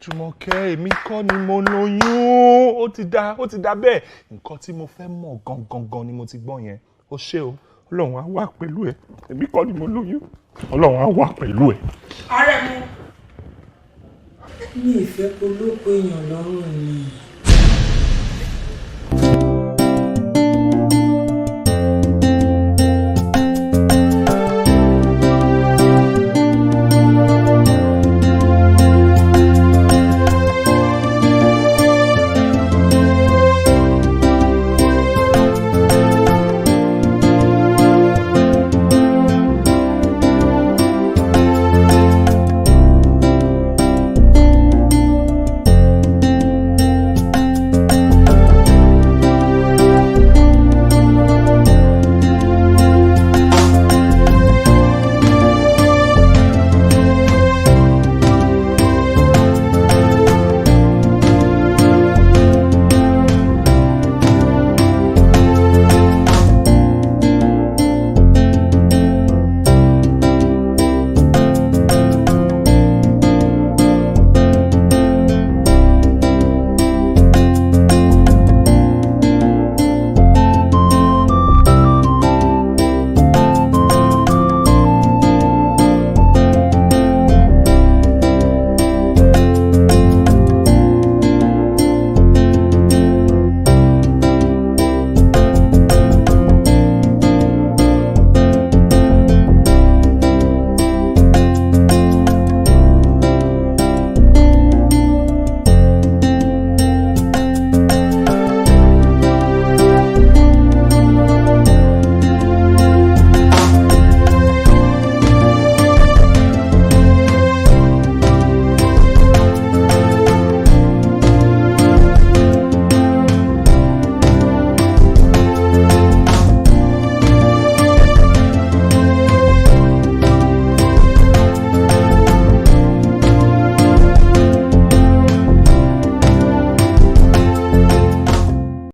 Jùmọ̀kẹ́ èmi kọ́ ni mo lóyún ó ti dá bẹ́ẹ̀ nǹkan tí mo fẹ́ mọ̀ gangan ni mo ti gbọ́ yẹn ó ṣé o Ọlọ́run á wà pẹ̀lú ẹ èmi kọ́ ni mo lóyún Ọlọ́run á wà pẹ̀lú ẹ. Àrẹ̀mú mi ìfẹ́ polóko èèyàn lọ́rùn ni.